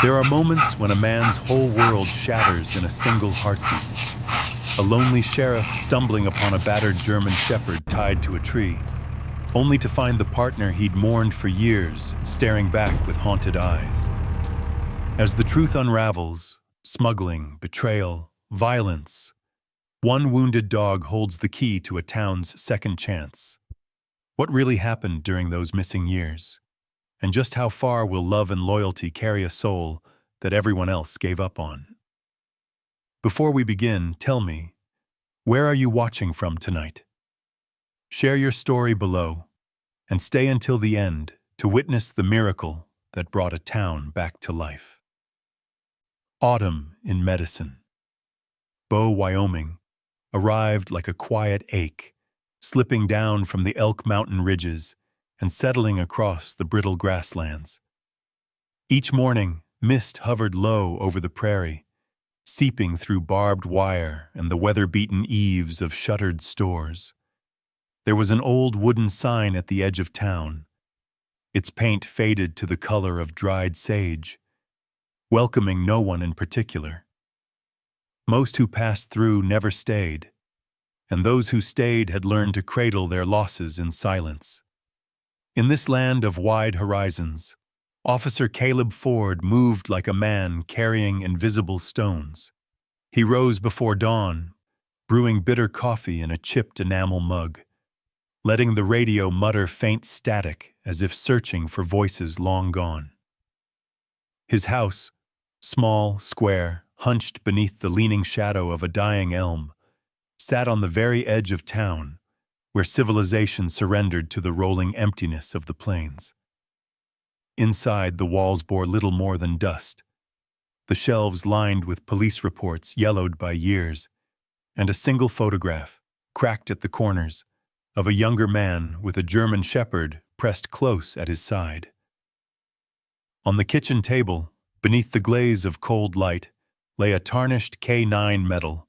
There are moments when a man's whole world shatters in a single heartbeat. A lonely sheriff stumbling upon a battered German shepherd tied to a tree, only to find the partner he'd mourned for years staring back with haunted eyes. As the truth unravels, smuggling, betrayal, violence, one wounded dog holds the key to a town's second chance. What really happened during those missing years? And just how far will love and loyalty carry a soul that everyone else gave up on? Before we begin, tell me, where are you watching from tonight? Share your story below, and stay until the end to witness the miracle that brought a town back to life. Autumn in medicine. Bo, Wyoming, arrived like a quiet ache, slipping down from the Elk Mountain ridges and settling across the brittle grasslands. Each morning, mist hovered low over the prairie, seeping through barbed wire and the weather-beaten eaves of shuttered stores. There was an old wooden sign at the edge of town, its paint faded to the color of dried sage, welcoming no one in particular. Most who passed through never stayed, and those who stayed had learned to cradle their losses in silence. In this land of wide horizons, Officer Caleb Ford moved like a man carrying invisible stones. He rose before dawn, brewing bitter coffee in a chipped enamel mug, letting the radio mutter faint static as if searching for voices long gone. His house, small, square, hunched beneath the leaning shadow of a dying elm, sat on the very edge of town, where civilization surrendered to the rolling emptiness of the plains. Inside, the walls bore little more than dust, the shelves lined with police reports yellowed by years, and a single photograph, cracked at the corners, of a younger man with a German shepherd pressed close at his side. On the kitchen table, beneath the glaze of cold light, lay a tarnished K9 medal,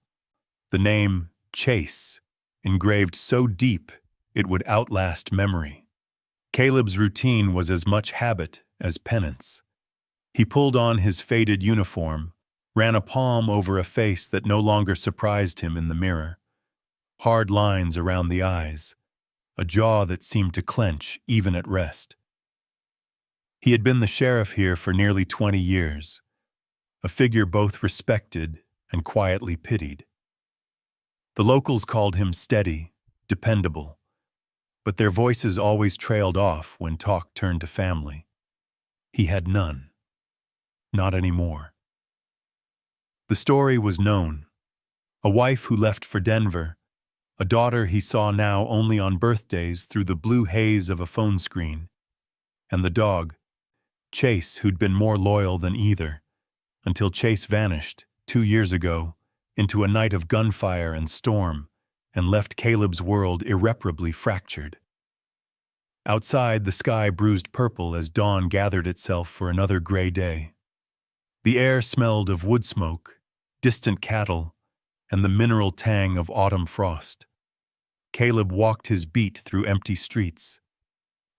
the name Chase, engraved so deep it would outlast memory. Caleb's routine was as much habit as penance. He pulled on his faded uniform, ran a palm over a face that no longer surprised him in the mirror. Hard lines around the eyes, a jaw that seemed to clench even at rest. He had been the sheriff here for nearly 20 years, a figure both respected and quietly pitied. The locals called him steady, dependable, but their voices always trailed off when talk turned to family. He had none. Not anymore. The story was known. A wife who left for Denver, a daughter he saw now only on birthdays through the blue haze of a phone screen, and the dog, Chase, who'd been more loyal than either, until Chase vanished 2 years ago into a night of gunfire and storm and left Caleb's world irreparably fractured. Outside, the sky bruised purple as dawn gathered itself for another gray day. The air smelled of wood smoke, distant cattle, and the mineral tang of autumn frost. Caleb walked his beat through empty streets,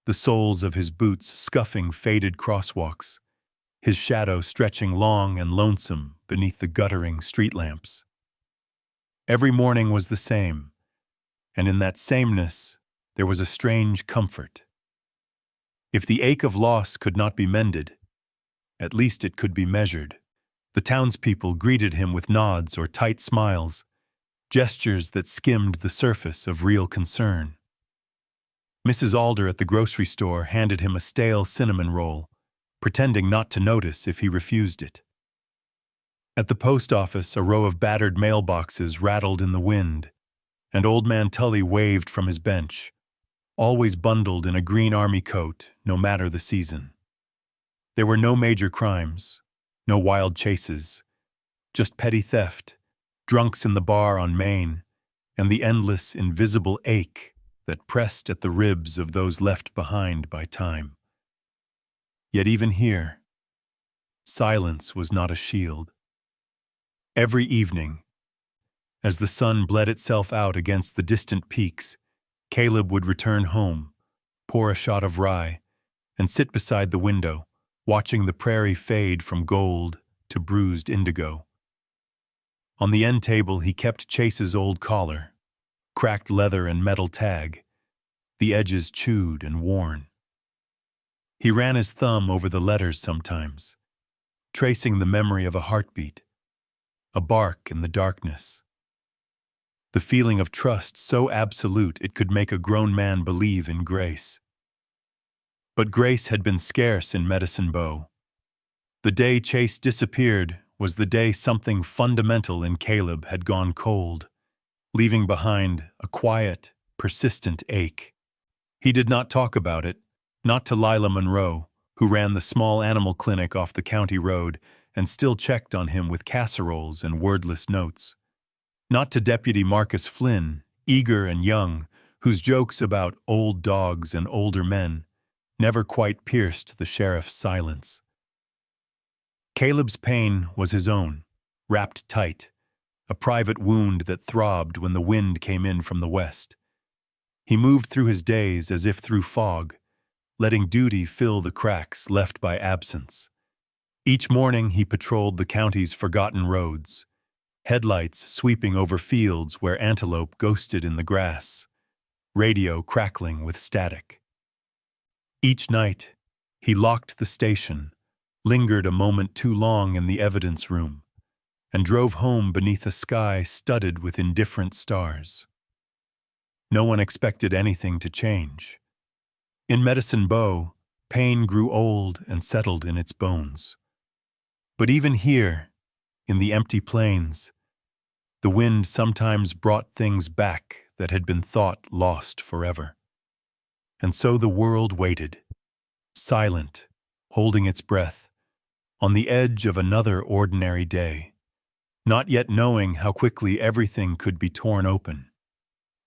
the soles of his boots scuffing faded crosswalks, his shadow stretching long and lonesome beneath the guttering street lamps. Every morning was the same, and in that sameness there was a strange comfort. If the ache of loss could not be mended, at least it could be measured. The townspeople greeted him with nods or tight smiles, gestures that skimmed the surface of real concern. Mrs. Alder at the grocery store handed him a stale cinnamon roll, pretending not to notice if he refused it. At the post office, a row of battered mailboxes rattled in the wind, and Old Man Tully waved from his bench, always bundled in a green army coat, no matter the season. There were no major crimes, no wild chases, just petty theft, drunks in the bar on Main, and the endless, invisible ache that pressed at the ribs of those left behind by time. Yet even here, silence was not a shield. Every evening, as the sun bled itself out against the distant peaks, Caleb would return home, pour a shot of rye, and sit beside the window, watching the prairie fade from gold to bruised indigo. On the end table he kept Chase's old collar, cracked leather and metal tag, the edges chewed and worn. He ran his thumb over the letters sometimes, tracing the memory of a heartbeat, a bark in the darkness. The feeling of trust so absolute it could make a grown man believe in grace. But grace had been scarce in Medicine Bow. The day Chase disappeared was the day something fundamental in Caleb had gone cold, leaving behind a quiet, persistent ache. He did not talk about it, not to Lila Monroe, who ran the small animal clinic off the county road and still checked on him with casseroles and wordless notes. Not to Deputy Marcus Flynn, eager and young, whose jokes about old dogs and older men never quite pierced the sheriff's silence. Caleb's pain was his own, wrapped tight, a private wound that throbbed when the wind came in from the west. He moved through his days as if through fog, letting duty fill the cracks left by absence. Each morning he patrolled the county's forgotten roads, headlights sweeping over fields where antelope ghosted in the grass, radio crackling with static. Each night, he locked the station, lingered a moment too long in the evidence room, and drove home beneath a sky studded with indifferent stars. No one expected anything to change. In Medicine Bow, pain grew old and settled in its bones. But even here, in the empty plains, the wind sometimes brought things back that had been thought lost forever. And so the world waited, silent, holding its breath, on the edge of another ordinary day, not yet knowing how quickly everything could be torn open,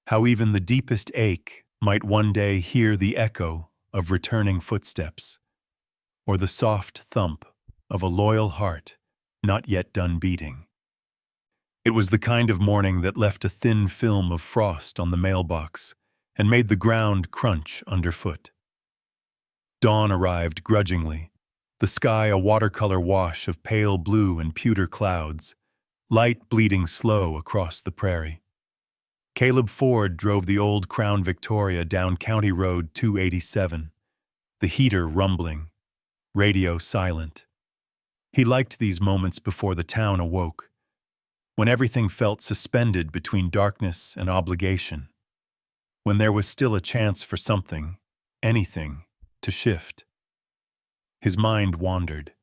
how even the deepest ache might one day hear the echo of returning footsteps, or the soft thump of a loyal heart not yet done beating. It was the kind of morning that left a thin film of frost on the mailbox and made the ground crunch underfoot. Dawn arrived grudgingly, the sky a watercolor wash of pale blue and pewter clouds, light bleeding slow across the prairie. Caleb Ford drove the old Crown Victoria down County Road 287, the heater rumbling, radio silent. He liked these moments before the town awoke, when everything felt suspended between darkness and obligation, when there was still a chance for something, anything, to shift. His mind wandered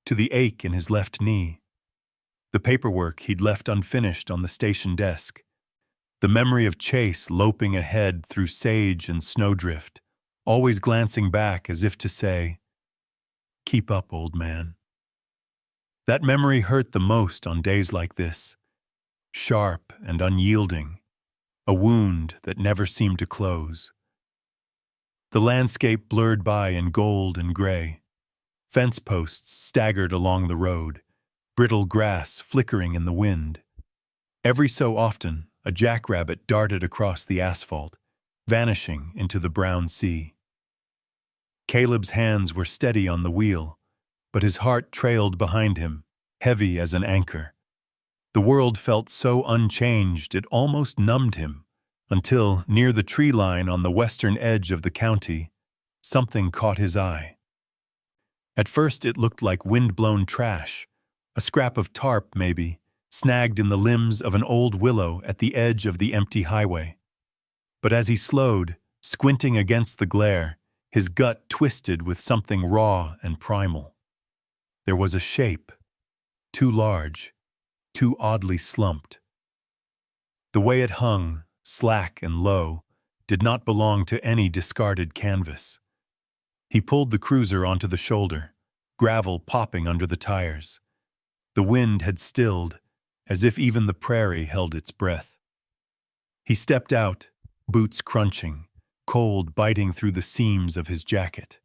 to the ache in his left knee, the paperwork he'd left unfinished on the station desk, the memory of Chase loping ahead through sage and snowdrift, always glancing back as if to say, "Keep up, old man." That memory hurt the most on days like this, sharp and unyielding, a wound that never seemed to close. The landscape blurred by in gold and gray, fence posts staggered along the road, brittle grass flickering in the wind. Every so often, a jackrabbit darted across the asphalt, vanishing into the brown sea. Caleb's hands were steady on the wheel, but his heart trailed behind him, heavy as an anchor. The world felt so unchanged it almost numbed him, until, near the tree line on the western edge of the county, something caught his eye. At first it looked like wind-blown trash, a scrap of tarp maybe, snagged in the limbs of an old willow at the edge of the empty highway. But as he slowed, squinting against the glare, his gut twisted with something raw and primal. There was a shape, too large, too oddly slumped. The way it hung, slack and low, did not belong to any discarded canvas. He pulled the cruiser onto the shoulder, gravel popping under the tires. The wind had stilled, as if even the prairie held its breath. He stepped out, boots crunching, cold biting through the seams of his jacket.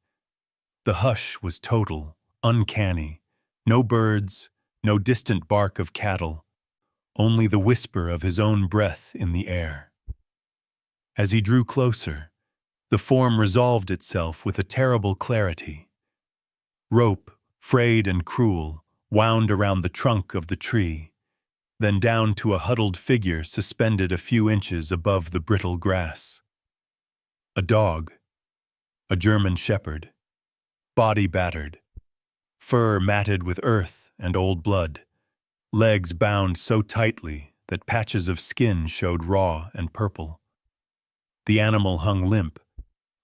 The hush was total, uncanny. No birds, no distant bark of cattle, only the whisper of his own breath in the air. As he drew closer, the form resolved itself with a terrible clarity. Rope, frayed and cruel, wound around the trunk of the tree, then down to a huddled figure suspended a few inches above the brittle grass. A dog, a German shepherd, body battered, fur matted with earth and old blood, legs bound so tightly that patches of skin showed raw and purple. The animal hung limp,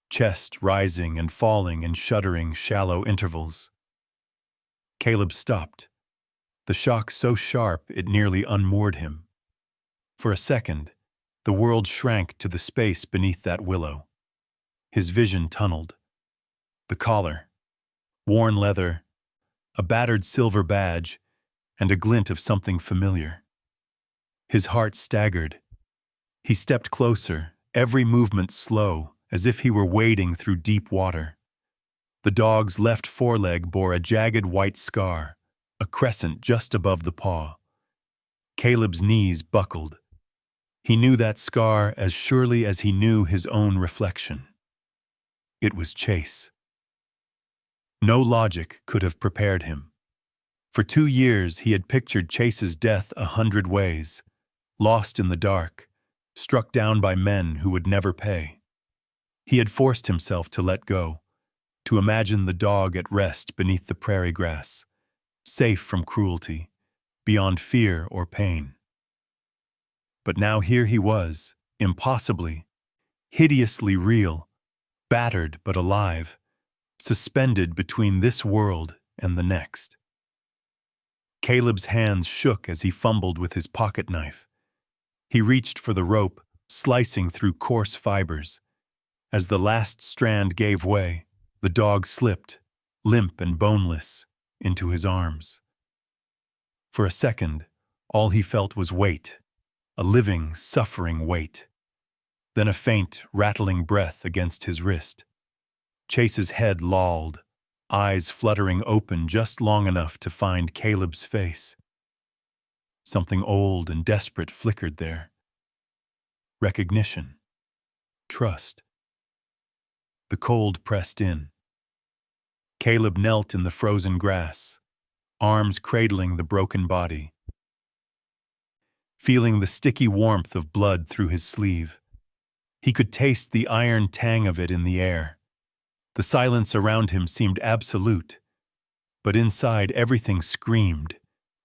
chest rising and falling in shuddering, shallow intervals. Caleb stopped, the shock so sharp it nearly unmoored him. For a second, the world shrank to the space beneath that willow. His vision tunneled. The collar, worn leather, a battered silver badge, and a glint of something familiar. His heart staggered. He stepped closer, every movement slow, as if he were wading through deep water. The dog's left foreleg bore a jagged white scar, a crescent just above the paw. Caleb's knees buckled. He knew that scar as surely as he knew his own reflection. It was Chase. No logic could have prepared him. For 2 years he had pictured Chase's death 100 ways, lost in the dark, struck down by men who would never pay. He had forced himself to let go, to imagine the dog at rest beneath the prairie grass, safe from cruelty, beyond fear or pain. But now here he was, impossibly, hideously real, battered but alive, suspended between this world and the next. Caleb's hands shook as he fumbled with his pocket knife. He reached for the rope, slicing through coarse fibers. As the last strand gave way, the dog slipped, limp and boneless, into his arms. For a second, all he felt was weight, a living, suffering weight. Then a faint, rattling breath against his wrist. Chase's head lolled, eyes fluttering open just long enough to find Caleb's face. Something old and desperate flickered there. Recognition. Trust. The cold pressed in. Caleb knelt in the frozen grass, arms cradling the broken body, feeling the sticky warmth of blood through his sleeve. He could taste the iron tang of it in the air. The silence around him seemed absolute, but inside everything screamed.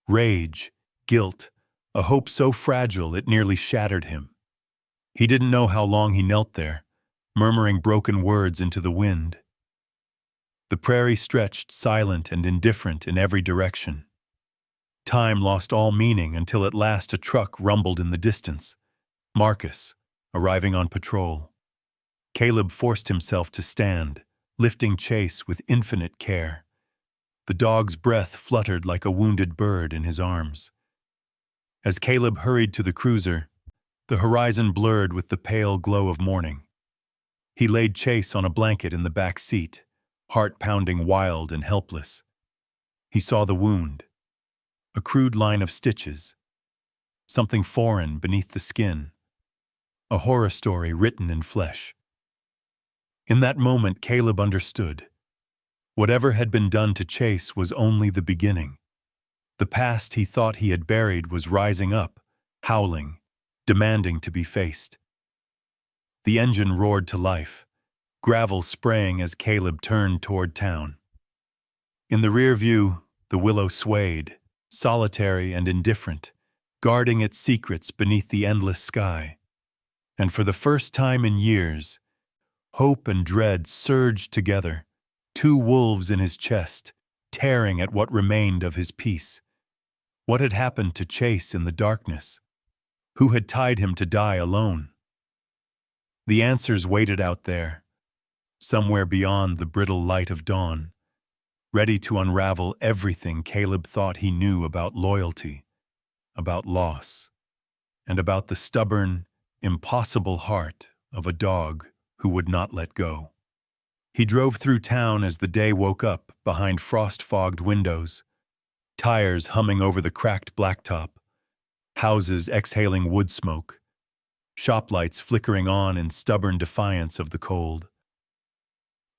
Rage, guilt, a hope so fragile it nearly shattered him. He didn't know how long he knelt there, murmuring broken words into the wind. The prairie stretched silent and indifferent in every direction. Time lost all meaning until at last a truck rumbled in the distance. Marcus, arriving on patrol. Caleb forced himself to stand, lifting Chase with infinite care. The dog's breath fluttered like a wounded bird in his arms. As Caleb hurried to the cruiser, the horizon blurred with the pale glow of morning. He laid Chase on a blanket in the back seat, heart pounding wild and helpless. He saw the wound, a crude line of stitches, something foreign beneath the skin, a horror story written in flesh. In that moment, Caleb understood. Whatever had been done to Chase was only the beginning. The past he thought he had buried was rising up, howling, demanding to be faced. The engine roared to life, gravel spraying as Caleb turned toward town. In the rear view, the willow swayed, solitary and indifferent, guarding its secrets beneath the endless sky. And for the first time in years, hope and dread surged together, 2 wolves in his chest, tearing at what remained of his peace. What had happened to Chase in the darkness? Who had tied him to die alone? The answers waited out there, somewhere beyond the brittle light of dawn, ready to unravel everything Caleb thought he knew about loyalty, about loss, and about the stubborn, impossible heart of a dog who would not let go. He drove through town as the day woke up behind frost-fogged windows, tires humming over the cracked blacktop, houses exhaling wood smoke, shop lights flickering on in stubborn defiance of the cold.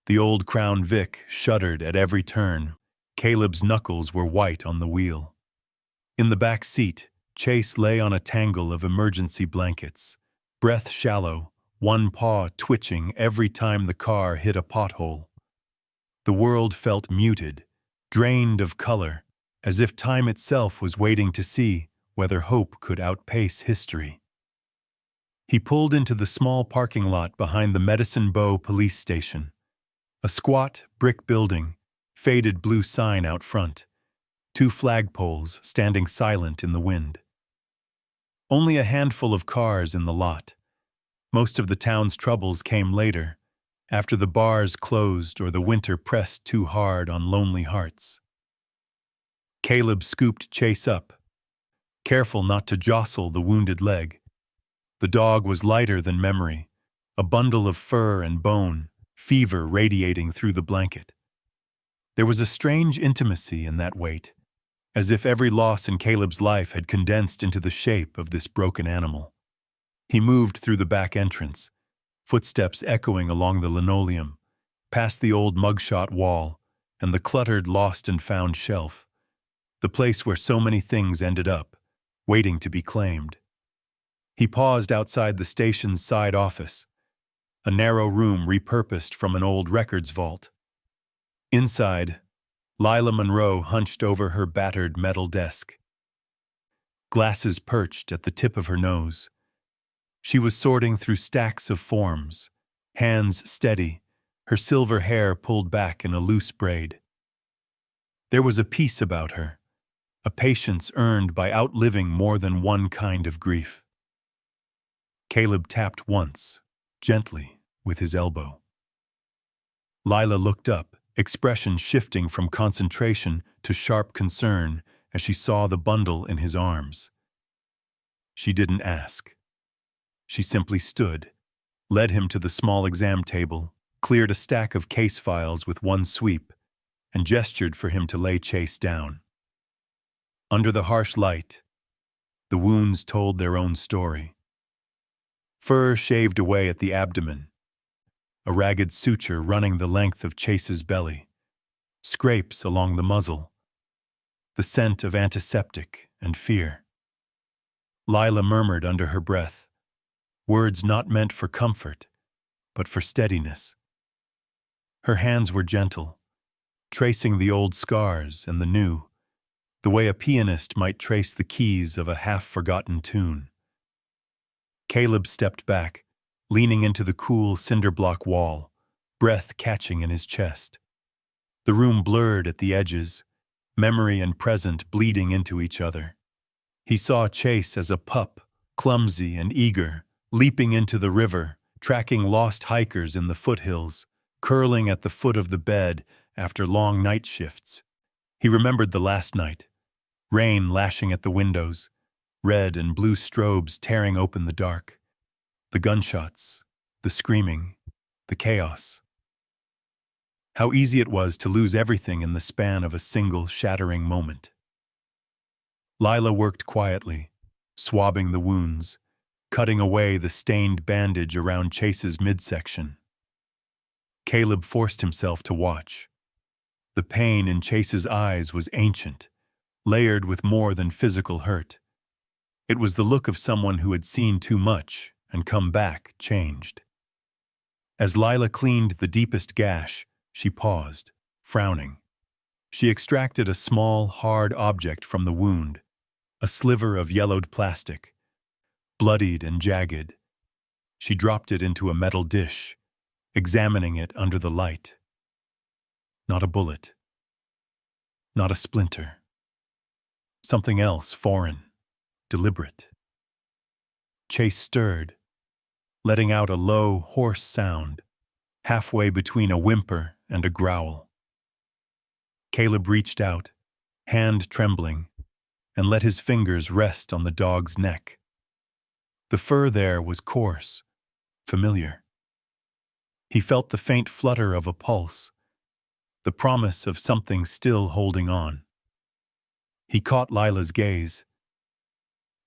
The old Crown Vic shuddered at every turn. Caleb's knuckles were white on the wheel. In the back seat, Chase lay on a tangle of emergency blankets, breath shallow, one paw twitching every time the car hit a pothole. The world felt muted, drained of color, as if time itself was waiting to see whether hope could outpace history. He pulled into the small parking lot behind the Medicine Bow police station. A squat, brick building, faded blue sign out front, 2 flagpoles standing silent in the wind. Only a handful of cars in the lot. Most of the town's troubles came later, after the bars closed or the winter pressed too hard on lonely hearts. Caleb scooped Chase up, careful not to jostle the wounded leg. The dog was lighter than memory, a bundle of fur and bone, fever radiating through the blanket. There was a strange intimacy in that weight, as if every loss in Caleb's life had condensed into the shape of this broken animal. He moved through the back entrance, footsteps echoing along the linoleum, past the old mugshot wall and the cluttered lost and found shelf, the place where so many things ended up, waiting to be claimed. He paused outside the station's side office, a narrow room repurposed from an old records vault. Inside, Lila Monroe hunched over her battered metal desk, glasses perched at the tip of her nose. She was sorting through stacks of forms, hands steady, her silver hair pulled back in a loose braid. There was a peace about her, a patience earned by outliving more than one kind of grief. Caleb tapped once, gently, with his elbow. Lila looked up, expression shifting from concentration to sharp concern as she saw the bundle in his arms. She didn't ask. She simply stood, led him to the small exam table, cleared a stack of case files with one sweep, and gestured for him to lay Chase down. Under the harsh light, the wounds told their own story. Fur shaved away at the abdomen, a ragged suture running the length of Chase's belly, scrapes along the muzzle, the scent of antiseptic and fear. Lila murmured under her breath, words not meant for comfort, but for steadiness. Her hands were gentle, tracing the old scars and the new, the way a pianist might trace the keys of a half-forgotten tune. Caleb stepped back, leaning into the cool cinder-block wall, breath catching in his chest. The room blurred at the edges, memory and present bleeding into each other. He saw Chase as a pup, clumsy and eager, leaping into the river, tracking lost hikers in the foothills, curling at the foot of the bed after long night shifts. He remembered the last night, rain lashing at the windows, red and blue strobes tearing open the dark, the gunshots, the screaming, the chaos. How easy it was to lose everything in the span of a single shattering moment. Lila worked quietly, swabbing the wounds, cutting away the stained bandage around Chase's midsection. Caleb forced himself to watch. The pain in Chase's eyes was ancient, layered with more than physical hurt. It was the look of someone who had seen too much and come back changed. As Lila cleaned the deepest gash, she paused, frowning. She extracted a small, hard object from the wound, a sliver of yellowed plastic, bloodied and jagged. She dropped it into a metal dish, examining it under the light. Not a bullet. Not a splinter. Something else foreign, deliberate. Chase stirred, letting out a low, hoarse sound, halfway between a whimper and a growl. Caleb reached out, hand trembling, and let his fingers rest on the dog's neck. The fur there was coarse, familiar. He felt the faint flutter of a pulse, the promise of something still holding on. He caught Lila's gaze.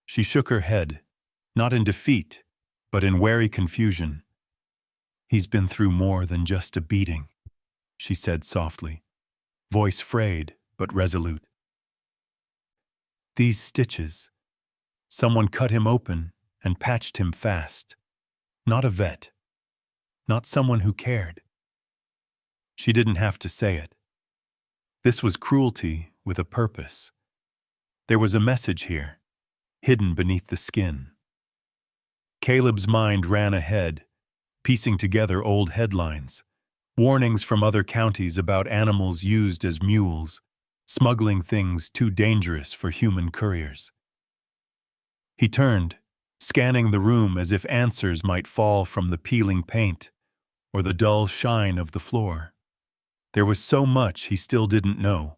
She shook her head, not in defeat, but in wary confusion. He's been through more than just a beating. she said softly, voice frayed but resolute. These stitches. Someone cut him open and patched him fast. Not a vet. Not someone who cared. She didn't have to say it. This was cruelty with a purpose. There was a message here, hidden beneath the skin. Caleb's mind ran ahead, piecing together old headlines, warnings from other counties about animals used as mules, smuggling things too dangerous for human couriers. He turned, scanning the room as if answers might fall from the peeling paint or the dull shine of the floor. There was so much he still didn't know.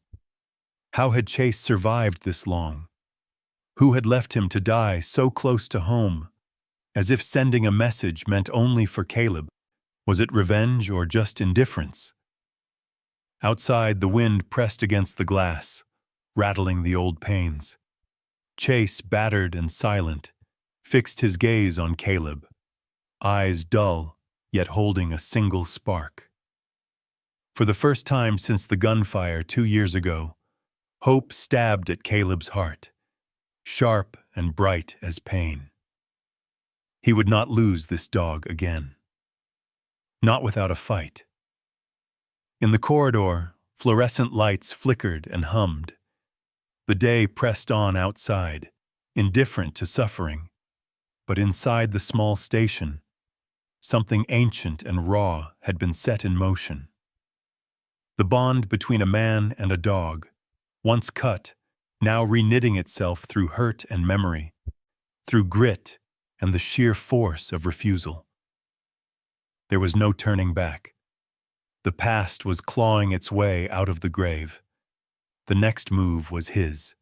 How had Chase survived this long? Who had left him to die so close to home, as if sending a message meant only for Caleb? Was it revenge or just indifference? Outside, the wind pressed against the glass, rattling the old panes. Chase, battered and silent, fixed his gaze on Caleb, eyes dull, yet holding a single spark. For the first time since the gunfire 2 years ago, hope stabbed at Caleb's heart, sharp and bright as pain. He would not lose this dog again. Not without a fight. In the corridor, fluorescent lights flickered and hummed. The day pressed on outside, indifferent to suffering. But inside the small station, something ancient and raw had been set in motion. The bond between a man and a dog, once cut, now reknitting itself through hurt and memory, through grit and the sheer force of refusal. There was no turning back. The past was clawing its way out of the grave. The next move was his.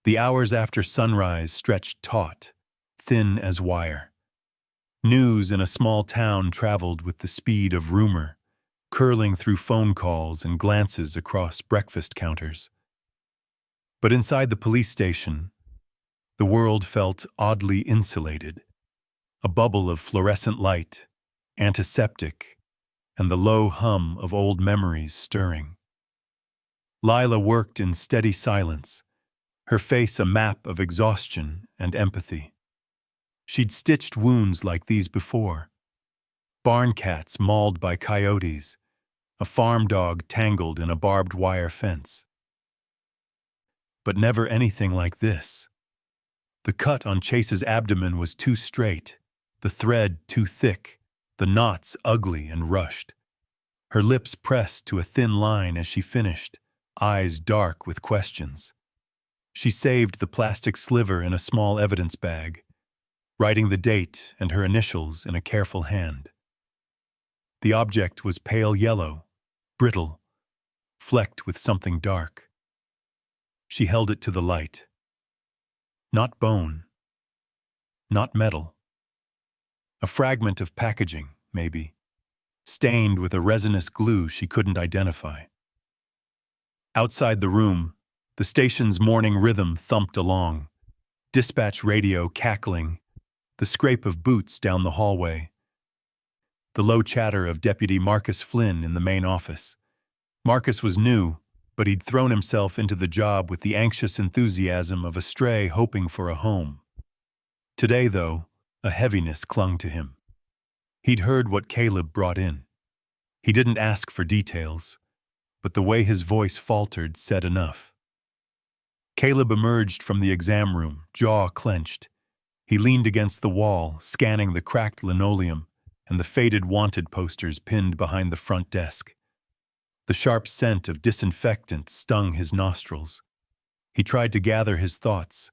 The hours after sunrise stretched taut, thin as wire. News in a small town traveled with the speed of rumor, curling through phone calls and glances across breakfast counters. But inside the police station, the world felt oddly insulated. A bubble of fluorescent light, antiseptic, and the low hum of old memories stirring. Lila worked in steady silence, her face a map of exhaustion and empathy. She'd stitched wounds like these before. Barn cats mauled by coyotes, a farm dog tangled in a barbed wire fence. But never anything like this. The cut on Chase's abdomen was too straight, the thread too thick, the knots ugly and rushed. Her lips pressed to a thin line as she finished, eyes dark with questions. She saved the plastic sliver in a small evidence bag, writing the date and her initials in a careful hand. The object was pale yellow, brittle, flecked with something dark. She held it to the light. Not bone. Not metal. A fragment of packaging, maybe, stained with a resinous glue she couldn't identify. Outside the room, the station's morning rhythm thumped along, dispatch radio cackling, the scrape of boots down the hallway, the low chatter of Deputy Marcus Flynn in the main office. Marcus was new, but he'd thrown himself into the job with the anxious enthusiasm of a stray hoping for a home. Today, though, a heaviness clung to him. He'd heard what Caleb brought in. He didn't ask for details, but the way his voice faltered said enough. Caleb emerged from the exam room, jaw clenched. He leaned against the wall, scanning the cracked linoleum and the faded wanted posters pinned behind the front desk. The sharp scent of disinfectant stung his nostrils. He tried to gather his thoughts,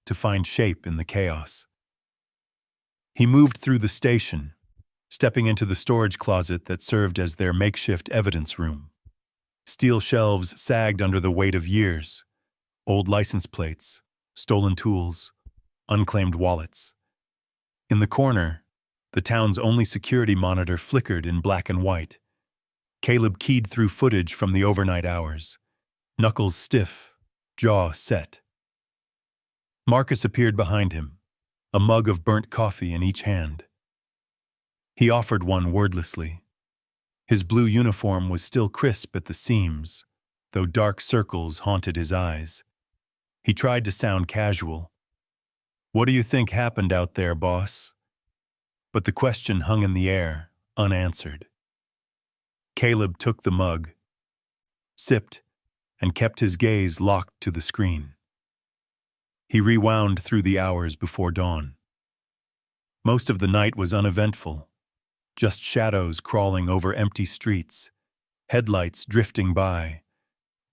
to find shape in the chaos. He moved through the station, stepping into the storage closet that served as their makeshift evidence room. Steel shelves sagged under the weight of years, old license plates, stolen tools, unclaimed wallets. In the corner, the town's only security monitor flickered in black and white. Caleb keyed through footage from the overnight hours, knuckles stiff, jaw set. Marcus appeared behind him, a mug of burnt coffee in each hand. He offered one wordlessly. His blue uniform was still crisp at the seams, though dark circles haunted his eyes. He tried to sound casual. "What do you think happened out there, boss?" But the question hung in the air, unanswered. Caleb took the mug, sipped, and kept his gaze locked to the screen. He rewound through the hours before dawn. Most of the night was uneventful, just shadows crawling over empty streets, headlights drifting by,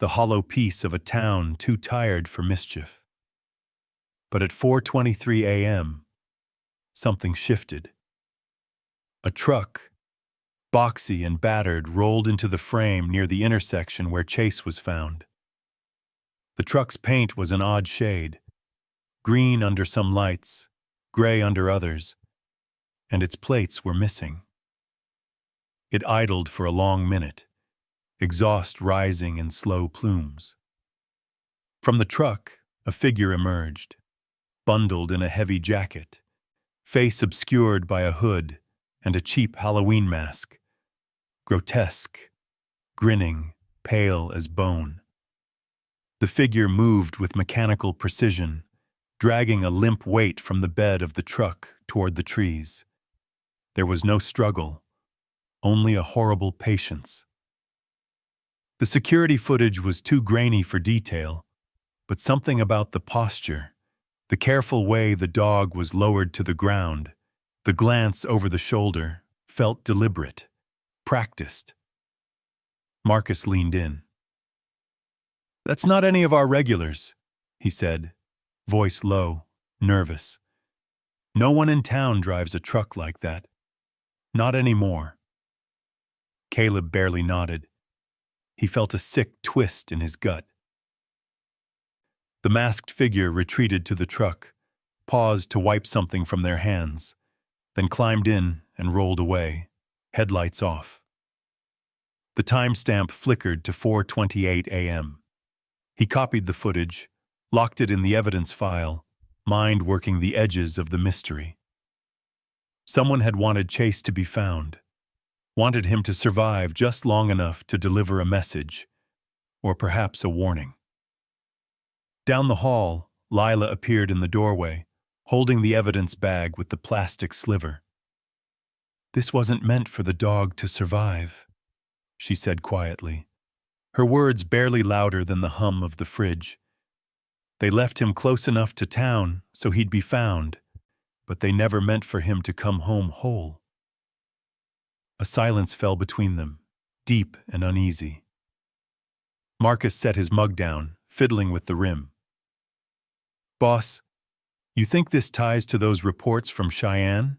the hollow peace of a town too tired for mischief. But at 4:23 a.m., something shifted. A truck, boxy and battered, rolled into the frame near the intersection where Chase was found. The truck's paint was an odd shade, green under some lights, gray under others, and its plates were missing. It idled for a long minute, exhaust rising in slow plumes. From the truck, a figure emerged, bundled in a heavy jacket, face obscured by a hood and a cheap Halloween mask, grotesque, grinning, pale as bone. The figure moved with mechanical precision, dragging a limp weight from the bed of the truck toward the trees. There was no struggle, only a horrible patience. The security footage was too grainy for detail, but something about the posture, the careful way the dog was lowered to the ground, the glance over the shoulder, felt deliberate, practiced. Marcus leaned in. "That's not any of our regulars," he said, voice low, nervous. "No one in town drives a truck like that. Not anymore." Caleb barely nodded. He felt a sick twist in his gut. The masked figure retreated to the truck, paused to wipe something from their hands, then climbed in and rolled away, headlights off. The timestamp flickered to 4:28 a.m. He copied the footage, locked it in the evidence file, mind working the edges of the mystery. Someone had wanted Chase to be found, wanted him to survive just long enough to deliver a message, or perhaps a warning. Down the hall, Lila appeared in the doorway, holding the evidence bag with the plastic sliver. "This wasn't meant for the dog to survive," she said quietly, her words barely louder than the hum of the fridge. "They left him close enough to town so he'd be found, but they never meant for him to come home whole." A silence fell between them, deep and uneasy. Marcus set his mug down, fiddling with the rim. "Boss, you think this ties to those reports from Cheyenne?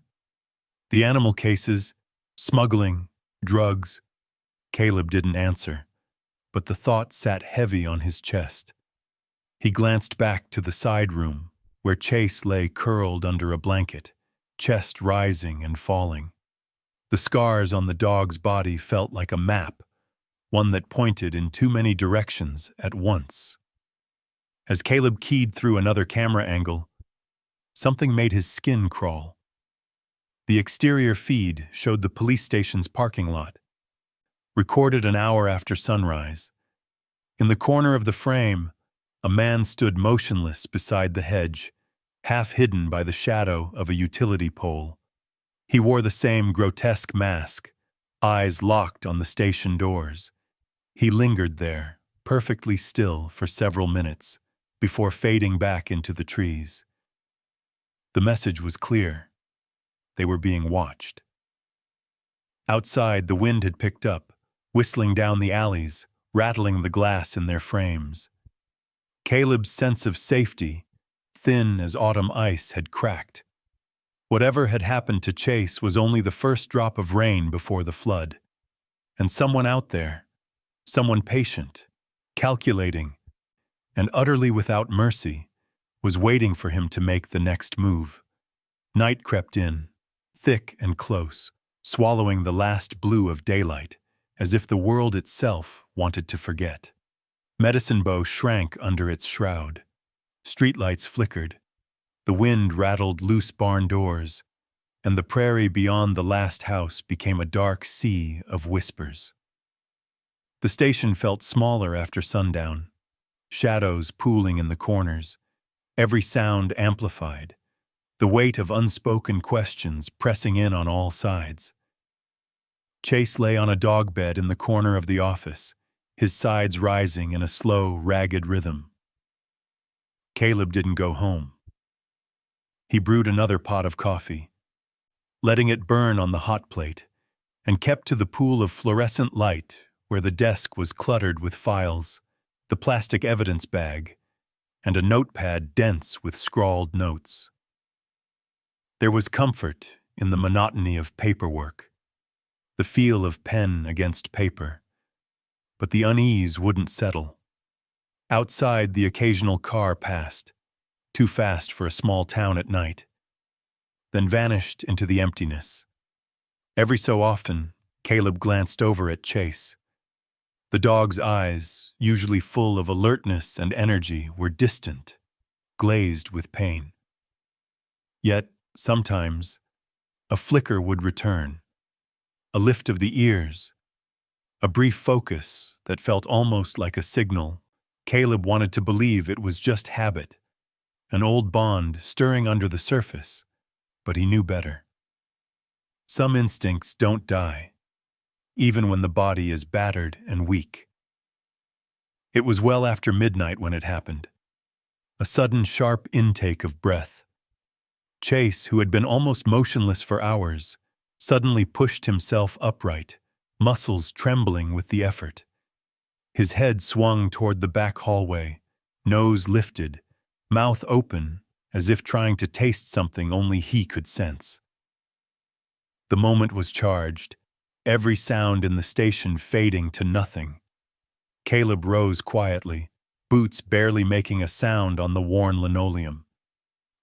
The animal cases, smuggling, drugs?" Caleb didn't answer, but the thought sat heavy on his chest. He glanced back to the side room, where Chase lay curled under a blanket, chest rising and falling. The scars on the dog's body felt like a map, one that pointed in too many directions at once. As Caleb keyed through another camera angle, something made his skin crawl. The exterior feed showed the police station's parking lot, recorded an hour after sunrise. In the corner of the frame, a man stood motionless beside the hedge, half hidden by the shadow of a utility pole. He wore the same grotesque mask, eyes locked on the station doors. He lingered there, perfectly still for several minutes, before fading back into the trees. The message was clear. They were being watched. Outside, the wind had picked up, whistling down the alleys, rattling the glass in their frames. Caleb's sense of safety, thin as autumn ice, had cracked. Whatever had happened to Chase was only the first drop of rain before the flood. And someone out there, someone patient, calculating, and utterly without mercy, was waiting for him to make the next move. Night crept in, thick and close, swallowing the last blue of daylight, as if the world itself wanted to forget. Medicine Bow shrank under its shroud. Streetlights flickered. The wind rattled loose barn doors, and the prairie beyond the last house became a dark sea of whispers. The station felt smaller after sundown, shadows pooling in the corners, every sound amplified, the weight of unspoken questions pressing in on all sides. Chase lay on a dog bed in the corner of the office, his sides rising in a slow, ragged rhythm. Caleb didn't go home. He brewed another pot of coffee, letting it burn on the hot plate, and kept to the pool of fluorescent light where the desk was cluttered with files, the plastic evidence bag, and a notepad dense with scrawled notes. There was comfort in the monotony of paperwork, the feel of pen against paper, but the unease wouldn't settle. Outside, the occasional car passed, too fast for a small town at night, then vanished into the emptiness. Every so often, Caleb glanced over at Chase. The dog's eyes, usually full of alertness and energy, were distant, glazed with pain. Yet, sometimes, a flicker would return, a lift of the ears, a brief focus that felt almost like a signal. Caleb wanted to believe it was just habit, an old bond stirring under the surface, but he knew better. Some instincts don't die, even when the body is battered and weak. It was well after midnight when it happened. A sudden sharp intake of breath. Chase, who had been almost motionless for hours, suddenly pushed himself upright, muscles trembling with the effort. His head swung toward the back hallway, nose lifted, mouth open, as if trying to taste something only he could sense. The moment was charged, every sound in the station fading to nothing. Caleb rose quietly, boots barely making a sound on the worn linoleum.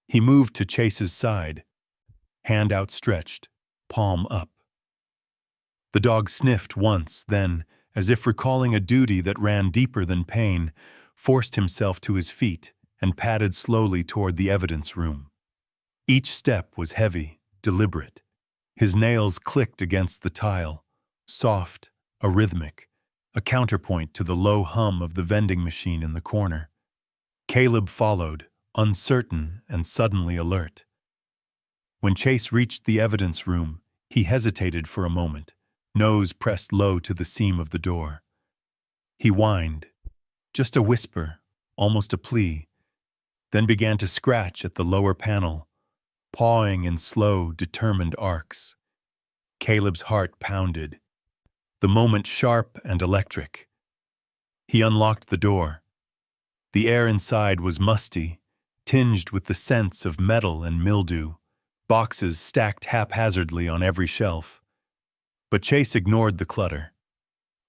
He moved to Chase's side, hand outstretched, palm up. The dog sniffed once, then, as if recalling a duty that ran deeper than pain, forced himself to his feet and padded slowly toward the evidence room. Each step was heavy, deliberate. His nails clicked against the tile, soft, arrhythmic, a counterpoint to the low hum of the vending machine in the corner. Caleb followed, uncertain and suddenly alert. When Chase reached the evidence room, he hesitated for a moment, nose pressed low to the seam of the door. He whined, just a whisper, almost a plea, then began to scratch at the lower panel, pawing in slow, determined arcs. Caleb's heart pounded, the moment sharp and electric. He unlocked the door. The air inside was musty, tinged with the scents of metal and mildew, boxes stacked haphazardly on every shelf. But Chase ignored the clutter.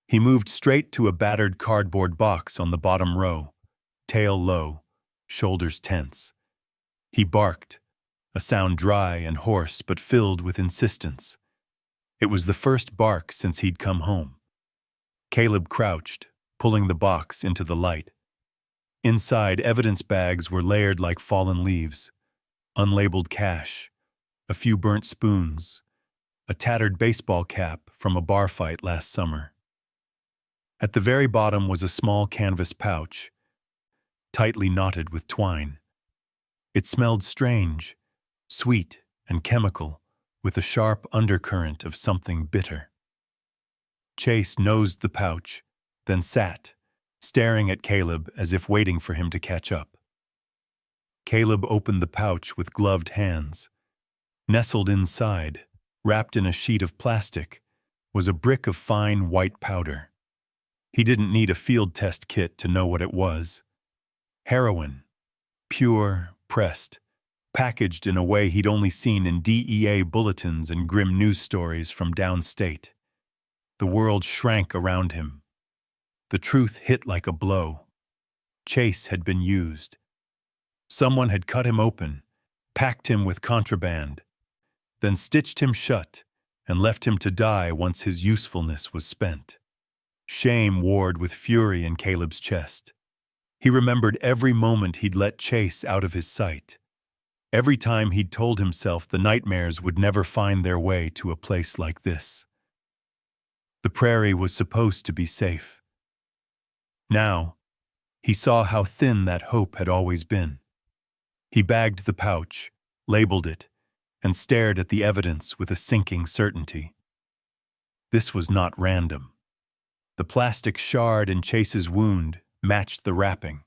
He moved straight to a battered cardboard box on the bottom row, tail low, shoulders tense. He barked, a sound dry and hoarse but filled with insistence. It was the first bark since he'd come home. Caleb crouched, pulling the box into the light. Inside, evidence bags were layered like fallen leaves, unlabeled cash, a few burnt spoons, a tattered baseball cap from a bar fight last summer. At the very bottom was a small canvas pouch, tightly knotted with twine. It smelled strange, sweet and chemical, with a sharp undercurrent of something bitter. Chase nosed the pouch, then sat, staring at Caleb as if waiting for him to catch up. Caleb opened the pouch with gloved hands. Nestled inside, wrapped in a sheet of plastic, was a brick of fine white powder. He didn't need a field test kit to know what it was. Heroin, pure, pressed, packaged in a way he'd only seen in DEA bulletins and grim news stories from downstate. The world shrank around him. The truth hit like a blow. Chase had been used. Someone had cut him open, packed him with contraband, then stitched him shut and left him to die once his usefulness was spent. Shame warred with fury in Caleb's chest. He remembered every moment he'd let Chase out of his sight. Every time he'd told himself the nightmares would never find their way to a place like this. The prairie was supposed to be safe. Now, he saw how thin that hope had always been. He bagged the pouch, labeled it, and stared at the evidence with a sinking certainty. This was not random. The plastic shard in Chase's wound matched the wrapping.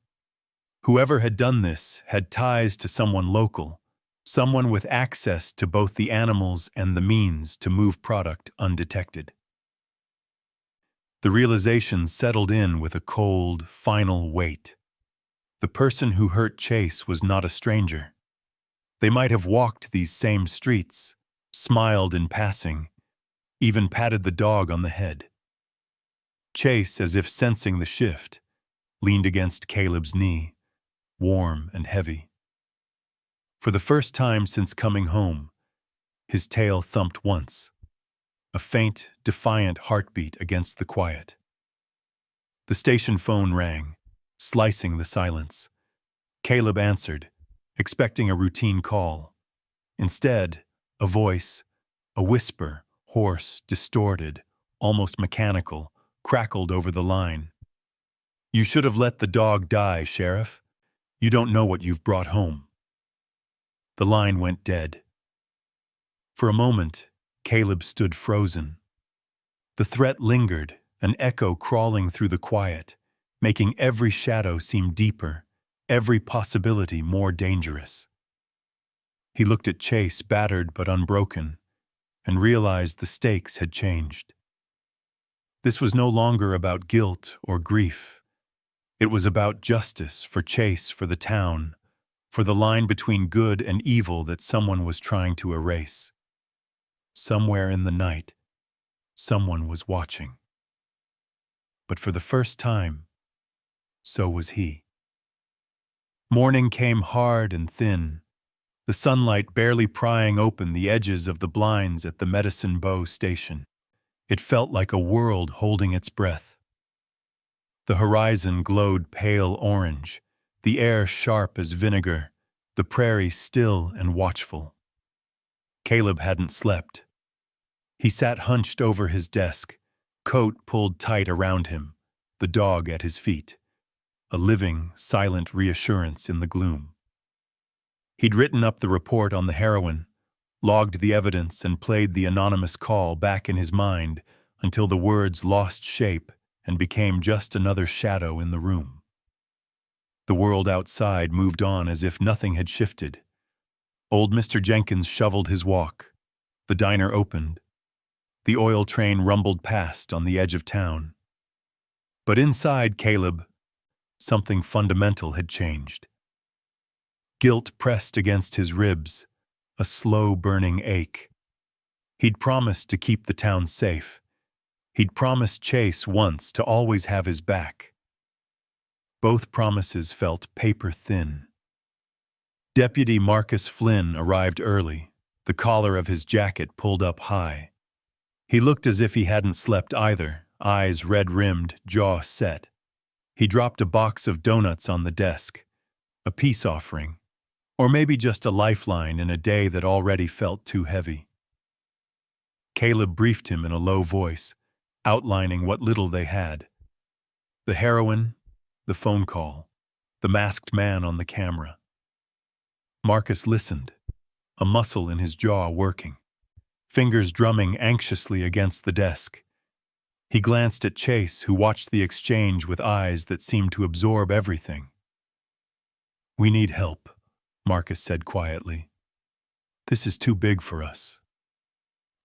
Whoever had done this had ties to someone local, someone with access to both the animals and the means to move product undetected. The realization settled in with a cold, final weight. The person who hurt Chase was not a stranger. They might have walked these same streets, smiled in passing, even patted the dog on the head. Chase, as if sensing the shift, leaned against Caleb's knee, warm and heavy. For the first time since coming home, his tail thumped once, a faint, defiant heartbeat against the quiet. The station phone rang, slicing the silence. Caleb answered, expecting a routine call. Instead, a voice, a whisper, hoarse, distorted, almost mechanical, crackled over the line. "You should have let the dog die, Sheriff. You don't know what you've brought home." The line went dead. For a moment, Caleb stood frozen. The threat lingered, an echo crawling through the quiet, making every shadow seem deeper, every possibility more dangerous. He looked at Chase, battered but unbroken, and realized the stakes had changed. This was no longer about guilt or grief. It was about justice for Chase, for the town, for the line between good and evil that someone was trying to erase. Somewhere in the night, someone was watching. But for the first time, so was he. Morning came hard and thin, the sunlight barely prying open the edges of the blinds at the Medicine Bow station. It felt like a world holding its breath. The horizon glowed pale orange, the air sharp as vinegar, the prairie still and watchful. Caleb hadn't slept. He sat hunched over his desk, coat pulled tight around him, the dog at his feet, a living, silent reassurance in the gloom. He'd written up the report on the heroine, logged the evidence and played the anonymous call back in his mind until the words lost shape and became just another shadow in the room. The world outside moved on as if nothing had shifted. Old Mr. Jenkins shoveled his walk. The diner opened. The oil train rumbled past on the edge of town. But inside Caleb, something fundamental had changed. Guilt pressed against his ribs, a slow-burning ache. He'd promised to keep the town safe. He'd promised Chase once to always have his back. Both promises felt paper-thin. Deputy Marcus Flynn arrived early, the collar of his jacket pulled up high. He looked as if he hadn't slept either, eyes red-rimmed, jaw set. He dropped a box of donuts on the desk, a peace offering, or maybe just a lifeline in a day that already felt too heavy. Caleb briefed him in a low voice, outlining what little they had. The heroine, the phone call, the masked man on the camera. Marcus listened, a muscle in his jaw working, fingers drumming anxiously against the desk. He glanced at Chase, who watched the exchange with eyes that seemed to absorb everything. "We need help," Marcus said quietly. "This is too big for us."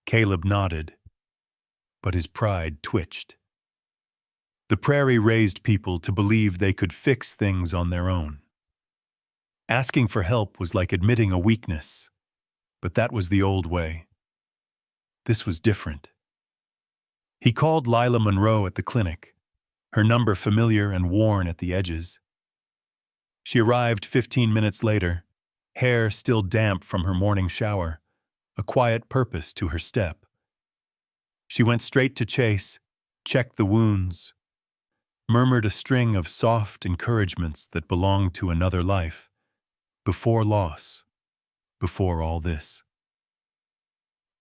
Caleb nodded, but his pride twitched. The prairie raised people to believe they could fix things on their own. Asking for help was like admitting a weakness, but that was the old way. This was different. He called Lila Monroe at the clinic, her number familiar and worn at the edges. She arrived 15 minutes later, hair still damp from her morning shower, a quiet purpose to her step. She went straight to Chase, checked the wounds, murmured a string of soft encouragements that belonged to another life, before loss. before all this.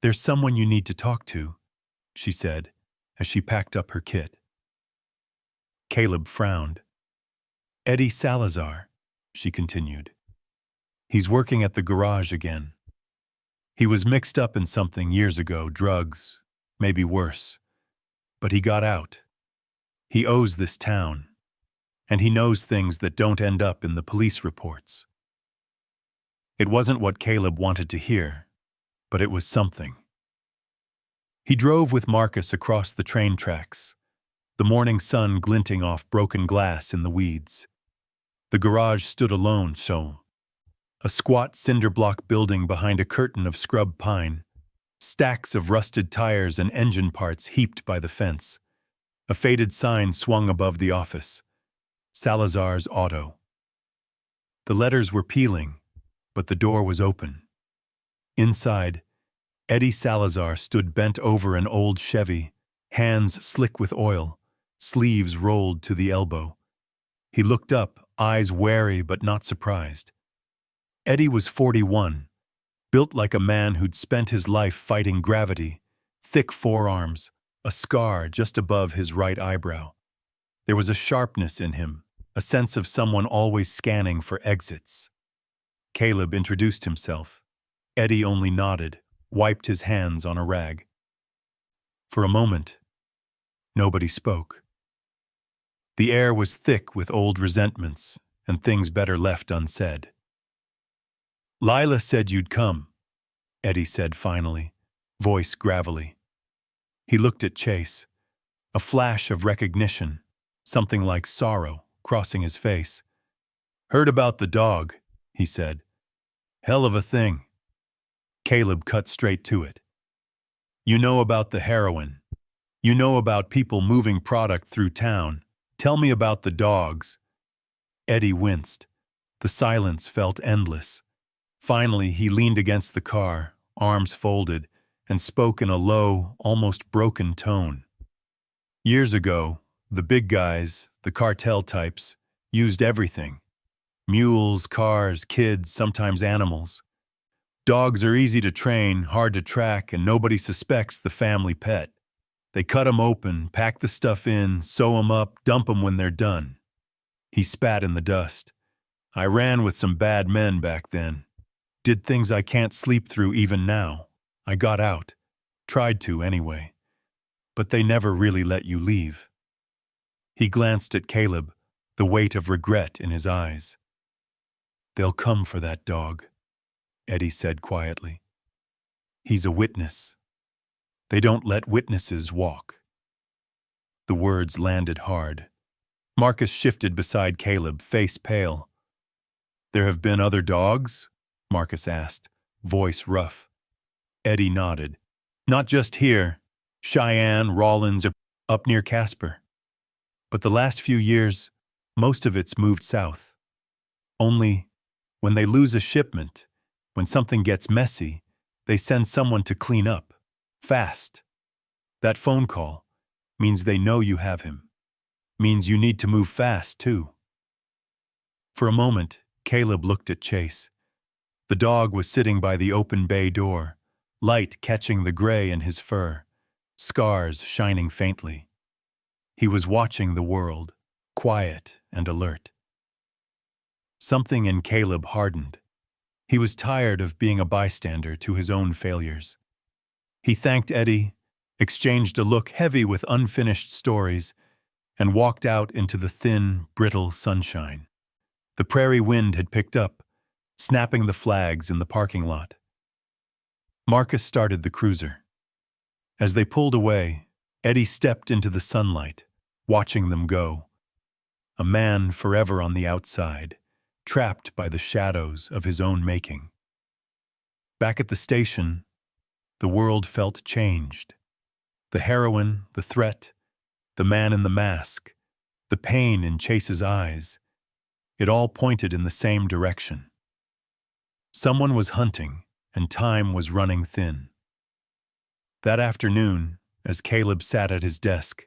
"There's someone you need to talk to," she said, as she packed up her kit. Caleb frowned. "Eddie Salazar," she continued. "He's working at the garage again. He was mixed up in something years ago, drugs, maybe worse. But he got out. He owes this town. And he knows things that don't end up in the police reports." It wasn't what Caleb wanted to hear, but it was something. He drove with Marcus across the train tracks, the morning sun glinting off broken glass in the weeds. The garage stood alone, a squat cinder block building behind a curtain of scrub pine, stacks of rusted tires and engine parts heaped by the fence. A faded sign swung above the office, Salazar's Auto. The letters were peeling, but the door was open. Inside, Eddie Salazar stood bent over an old Chevy, hands slick with oil, sleeves rolled to the elbow. He looked up, eyes wary but not surprised. Eddie was 41, built like a man who'd spent his life fighting gravity, thick forearms, a scar just above his right eyebrow. There was a sharpness in him, a sense of someone always scanning for exits. Caleb introduced himself. Eddie only nodded, wiped his hands on a rag. For a moment, nobody spoke. The air was thick with old resentments and things better left unsaid. "Lila said you'd come," Eddie said finally, voice gravelly. He looked at Chase, a flash of recognition, something like sorrow crossing his face. "Heard about the dog," he said. "Hell of a thing." Caleb cut straight to it. "You know about the heroin. You know about people moving product through town. Tell me about the dogs." Eddie winced. The silence felt endless. Finally, he leaned against the car, arms folded, and spoke in a low, almost broken tone. "Years ago, the big guys, the cartel types, used everything. Mules, cars, kids, sometimes animals. Dogs are easy to train, hard to track, and nobody suspects the family pet. They cut 'em open, pack the stuff in, sew 'em up, dump 'em when they're done." He spat in the dust. "I ran with some bad men back then. Did things I can't sleep through even now. I got out. Tried to, anyway. But they never really let you leave." He glanced at Caleb, the weight of regret in his eyes. "They'll come for that dog," Eddie said quietly. "He's a witness. They don't let witnesses walk." The words landed hard. Marcus shifted beside Caleb, face pale. "There have been other dogs?" Marcus asked, voice rough. Eddie nodded. "Not just here. Cheyenne, Rawlins, up near Casper. But the last few years, most of it's moved south. Only, when they lose a shipment, when something gets messy, they send someone to clean up. Fast. That phone call means they know you have him. Means you need to move fast, too." For a moment, Caleb looked at Chase. The dog was sitting by the open bay door, light catching the gray in his fur, scars shining faintly. He was watching the world, quiet and alert. Something in Caleb hardened. He was tired of being a bystander to his own failures. He thanked Eddie, exchanged a look heavy with unfinished stories, and walked out into the thin, brittle sunshine. The prairie wind had picked up, snapping the flags in the parking lot. Marcus started the cruiser. As they pulled away, Eddie stepped into the sunlight, watching them go. A man forever on the outside, trapped by the shadows of his own making. Back at the station, the world felt changed. The heroine, the threat, the man in the mask, the pain in Chase's eyes, it all pointed in the same direction. Someone was hunting, and time was running thin. That afternoon, as Caleb sat at his desk,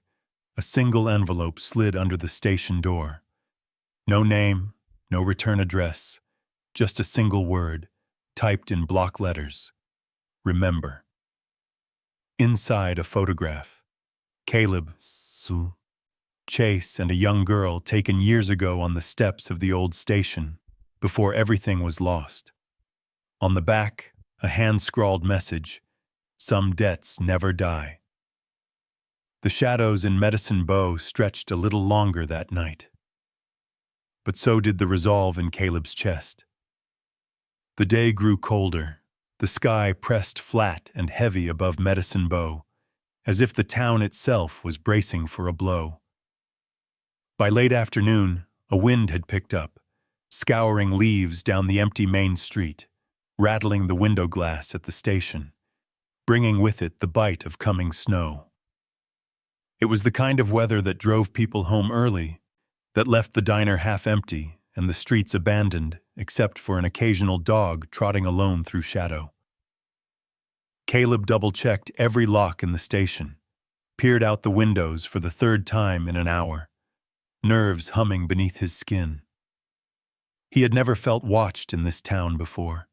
a single envelope slid under the station door. No name, no return address, just a single word, typed in block letters. Remember. Inside, a photograph. Caleb, Sue, Chase, and a young girl taken years ago on the steps of the old station, before everything was lost. On the back, a hand-scrawled message, "Some debts never die." The shadows in Medicine Bow stretched a little longer that night. But so did the resolve in Caleb's chest. The day grew colder. The sky pressed flat and heavy above Medicine Bow, as if the town itself was bracing for a blow. By late afternoon, a wind had picked up, scouring leaves down the empty main street, rattling the window glass at the station, bringing with it the bite of coming snow. It was the kind of weather that drove people home early, that left the diner half empty and the streets abandoned except for an occasional dog trotting alone through shadow. Caleb double-checked every lock in the station, peered out the windows for the third time in an hour, nerves humming beneath his skin. He had never felt watched in this town before.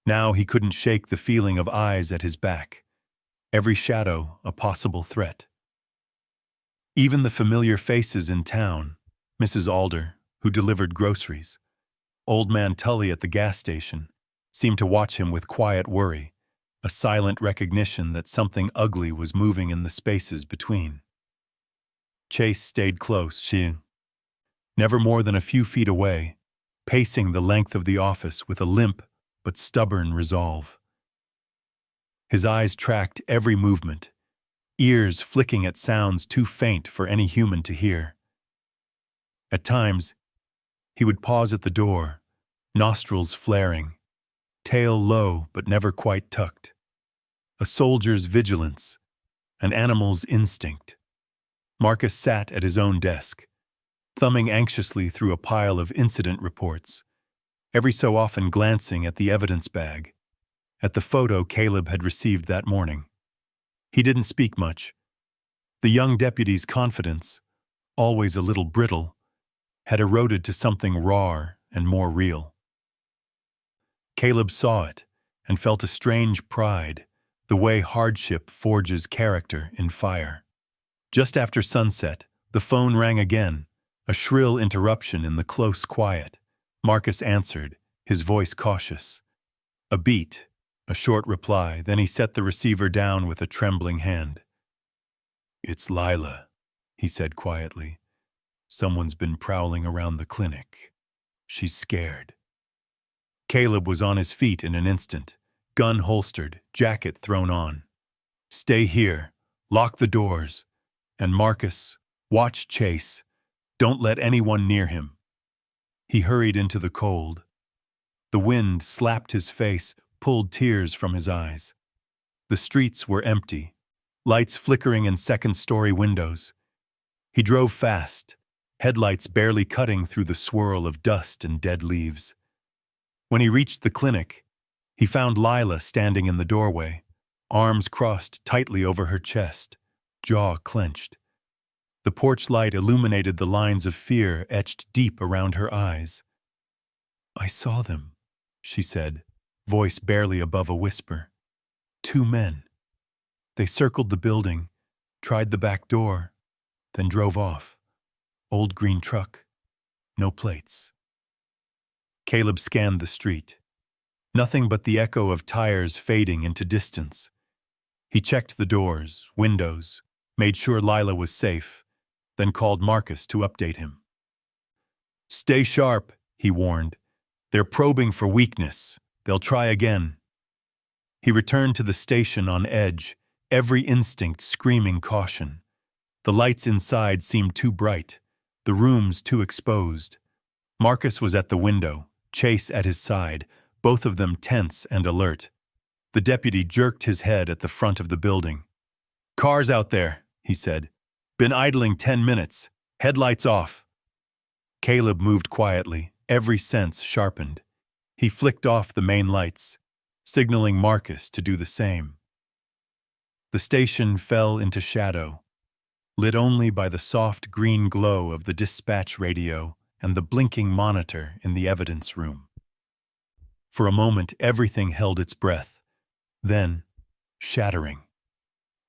Now he couldn't shake the feeling of eyes at his back, every shadow a possible threat. Even the familiar faces in town, Mrs. Alder, who delivered groceries, Old Man Tully at the gas station, seemed to watch him with quiet worry, a silent recognition that something ugly was moving in the spaces between. Chase stayed close, never more than a few feet away, pacing the length of the office with a limp but stubborn resolve. His eyes tracked every movement, ears flicking at sounds too faint for any human to hear. At times, he would pause at the door, nostrils flaring, tail low but never quite tucked. A soldier's vigilance, an animal's instinct. Marcus sat at his own desk, thumbing anxiously through a pile of incident reports, every so often glancing at the evidence bag, at the photo Caleb had received that morning. He didn't speak much. The young deputy's confidence, always a little brittle, had eroded to something raw and more real. Caleb saw it and felt a strange pride, the way hardship forges character in fire. Just after sunset, the phone rang again, a shrill interruption in the close quiet. Marcus answered, his voice cautious. A beat, a short reply, then he set the receiver down with a trembling hand. "It's Lila," he said quietly. "Someone's been prowling around the clinic. She's scared." Caleb was on his feet in an instant, gun holstered, jacket thrown on. "Stay here, lock the doors, and Marcus, watch Chase. Don't let anyone near him." He hurried into the cold. The wind slapped his face, pulled tears from his eyes. The streets were empty, lights flickering in second-story windows. He drove fast, headlights barely cutting through the swirl of dust and dead leaves. When he reached the clinic, he found Lila standing in the doorway, arms crossed tightly over her chest, jaw clenched. The porch light illuminated the lines of fear etched deep around her eyes. "I saw them," she said, voice barely above a whisper. "Two men. They circled the building, tried the back door, then drove off. Old green truck. No plates." Caleb scanned the street. Nothing but the echo of tires fading into distance. He checked the doors, windows, made sure Lila was safe, then called Marcus to update him. "Stay sharp," he warned. "They're probing for weakness. They'll try again." He returned to the station on edge, every instinct screaming caution. The lights inside seemed too bright, the rooms too exposed. Marcus was at the window, Chase at his side, both of them tense and alert. The deputy jerked his head at the front of the building. "Cars out there," he said. "Been idling 10 minutes. Headlights off." Caleb moved quietly, every sense sharpened. He flicked off the main lights, signaling Marcus to do the same. The station fell into shadow, lit only by the soft green glow of the dispatch radio and the blinking monitor in the evidence room. For a moment, everything held its breath. Then, shattering.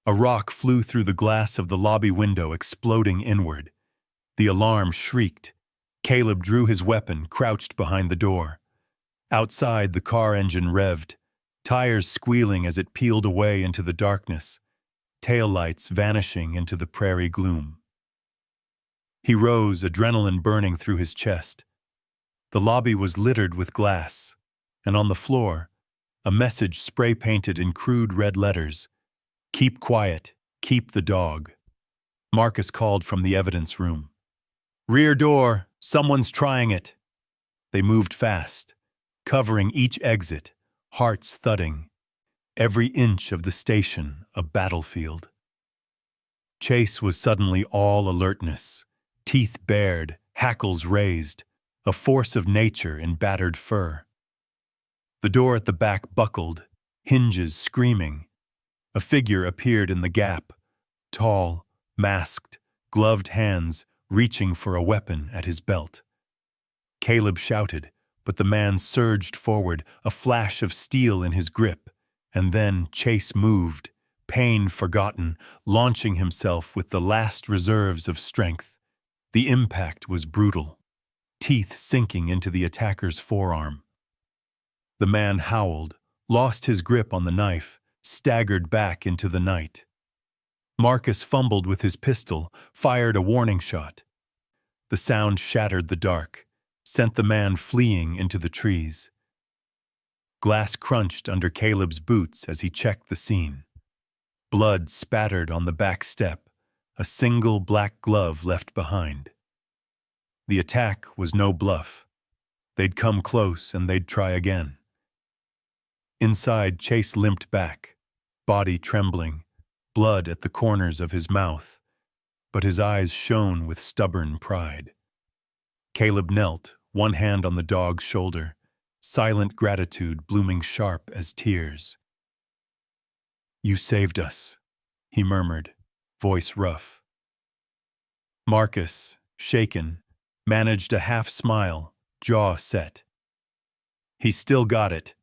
A rock flew through the glass of the lobby window, exploding inward. The alarm shrieked. Caleb drew his weapon, crouched behind the door. Outside, the car engine revved, tires squealing as it peeled away into the darkness, taillights vanishing into the prairie gloom. He rose, adrenaline burning through his chest. The lobby was littered with glass, and on the floor, a message spray-painted in crude red letters. "Keep quiet, keep the dog." Marcus called from the evidence room. "Rear door, someone's trying it." They moved fast, covering each exit, hearts thudding, every inch of the station a battlefield. Chase was suddenly all alertness, teeth bared, hackles raised, a force of nature in battered fur. The door at the back buckled, hinges screaming. A figure appeared in the gap, tall, masked, gloved hands reaching for a weapon at his belt. Caleb shouted, but the man surged forward, a flash of steel in his grip, and then Chase moved, pain forgotten, launching himself with the last reserves of strength. The impact was brutal, teeth sinking into the attacker's forearm. The man howled, lost his grip on the knife, staggered back into the night. Marcus fumbled with his pistol, fired a warning shot. The sound shattered the dark, sent the man fleeing into the trees. Glass crunched under Caleb's boots as he checked the scene. Blood spattered on the back step, a single black glove left behind. The attack was no bluff. They'd come close and they'd try again. Inside, Chase limped back, body trembling, blood at the corners of his mouth, but his eyes shone with stubborn pride. Caleb knelt, one hand on the dog's shoulder, silent gratitude blooming sharp as tears. "You saved us," he murmured, voice rough. Marcus, shaken, managed a half-smile, jaw set. "He's still got it,"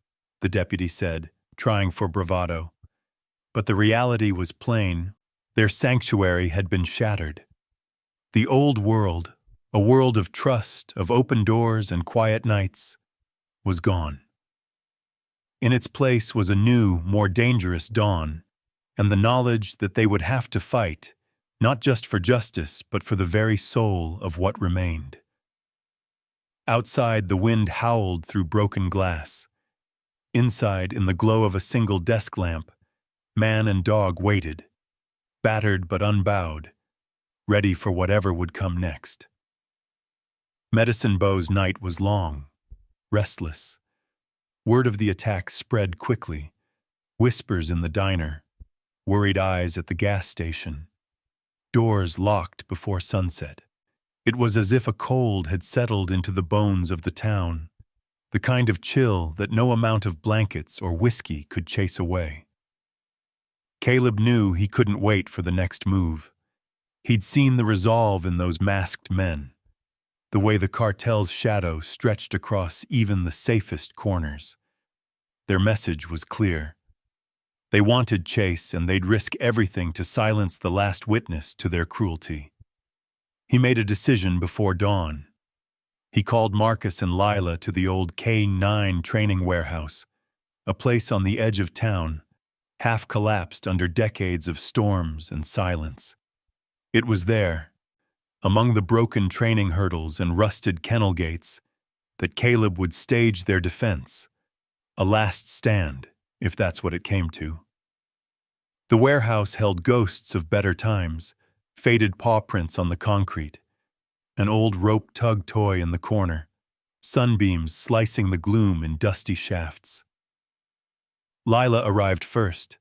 the deputy said, trying for bravado. But the reality was plain. Their sanctuary had been shattered. The old world, a world of trust, of open doors and quiet nights, was gone. In its place was a new, more dangerous dawn, and the knowledge that they would have to fight, not just for justice, but for the very soul of what remained. Outside, the wind howled through broken glass. Inside, in the glow of a single desk lamp, man and dog waited, battered but unbowed, ready for whatever would come next. Medicine Bow's night was long, restless. Word of the attack spread quickly, whispers in the diner, worried eyes at the gas station, doors locked before sunset. It was as if a cold had settled into the bones of the town, the kind of chill that no amount of blankets or whiskey could chase away. Caleb knew he couldn't wait for the next move. He'd seen the resolve in those masked men, the way the cartel's shadow stretched across even the safest corners. Their message was clear. They wanted Chase, and they'd risk everything to silence the last witness to their cruelty. He made a decision before dawn. He called Marcus and Lila to the old K-9 training warehouse, a place on the edge of town, half collapsed under decades of storms and silence. It was there, among the broken training hurdles and rusted kennel gates, that Caleb would stage their defense, a last stand, if that's what it came to. The warehouse held ghosts of better times, faded paw prints on the concrete, an old rope tug toy in the corner, sunbeams slicing the gloom in dusty shafts. Lila arrived first,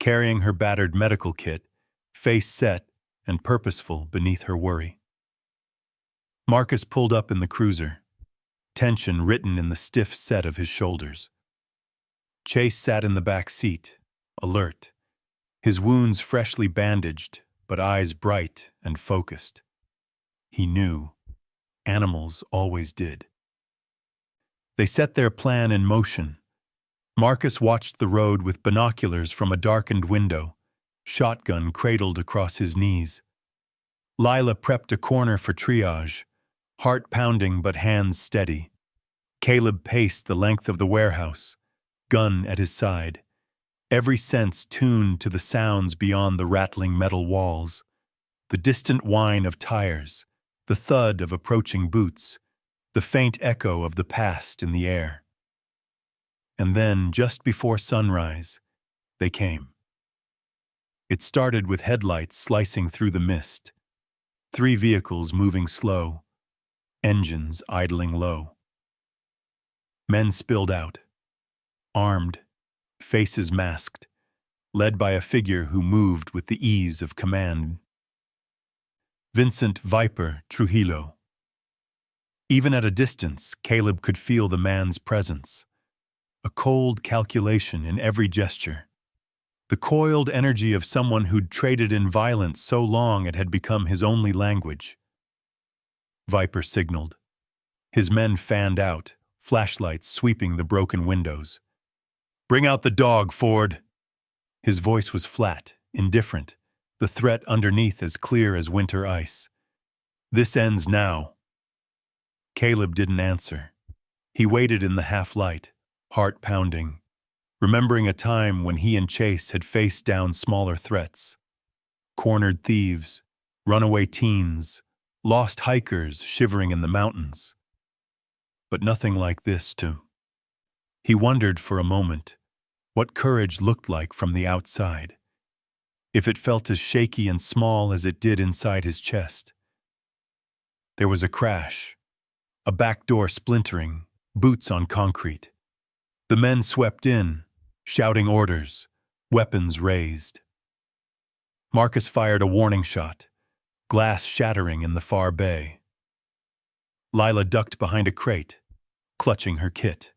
carrying her battered medical kit, face set and purposeful beneath her worry. Marcus pulled up in the cruiser, tension written in the stiff set of his shoulders. Chase sat in the back seat, alert, his wounds freshly bandaged, but eyes bright and focused. He knew. Animals always did. They set their plan in motion. Marcus watched the road with binoculars from a darkened window, shotgun cradled across his knees. Lila prepped a corner for triage, heart pounding but hands steady. Caleb paced the length of the warehouse, gun at his side, every sense tuned to the sounds beyond the rattling metal walls, the distant whine of tires, the thud of approaching boots, the faint echo of the past in the air. And then, just before sunrise, they came. It started with headlights slicing through the mist, 3 vehicles moving slow, engines idling low. Men spilled out, armed, faces masked, led by a figure who moved with the ease of command. Vincent Viper Trujillo. Even at a distance, Caleb could feel the man's presence, a cold calculation in every gesture, the coiled energy of someone who'd traded in violence so long it had become his only language. Viper signaled. His men fanned out, flashlights sweeping the broken windows. "Bring out the dog, Ford." His voice was flat, indifferent, the threat underneath as clear as winter ice. "This ends now." Caleb didn't answer. He waited in the half-light, heart pounding, remembering a time when he and Chase had faced down smaller threats. Cornered thieves, runaway teens, lost hikers shivering in the mountains. But nothing like this, too. He wondered for a moment what courage looked like from the outside, if it felt as shaky and small as it did inside his chest. There was a crash, a back door splintering, boots on concrete. The men swept in, shouting orders, weapons raised. Marcus fired a warning shot, glass shattering in the far bay. Lila ducked behind a crate, clutching her kit.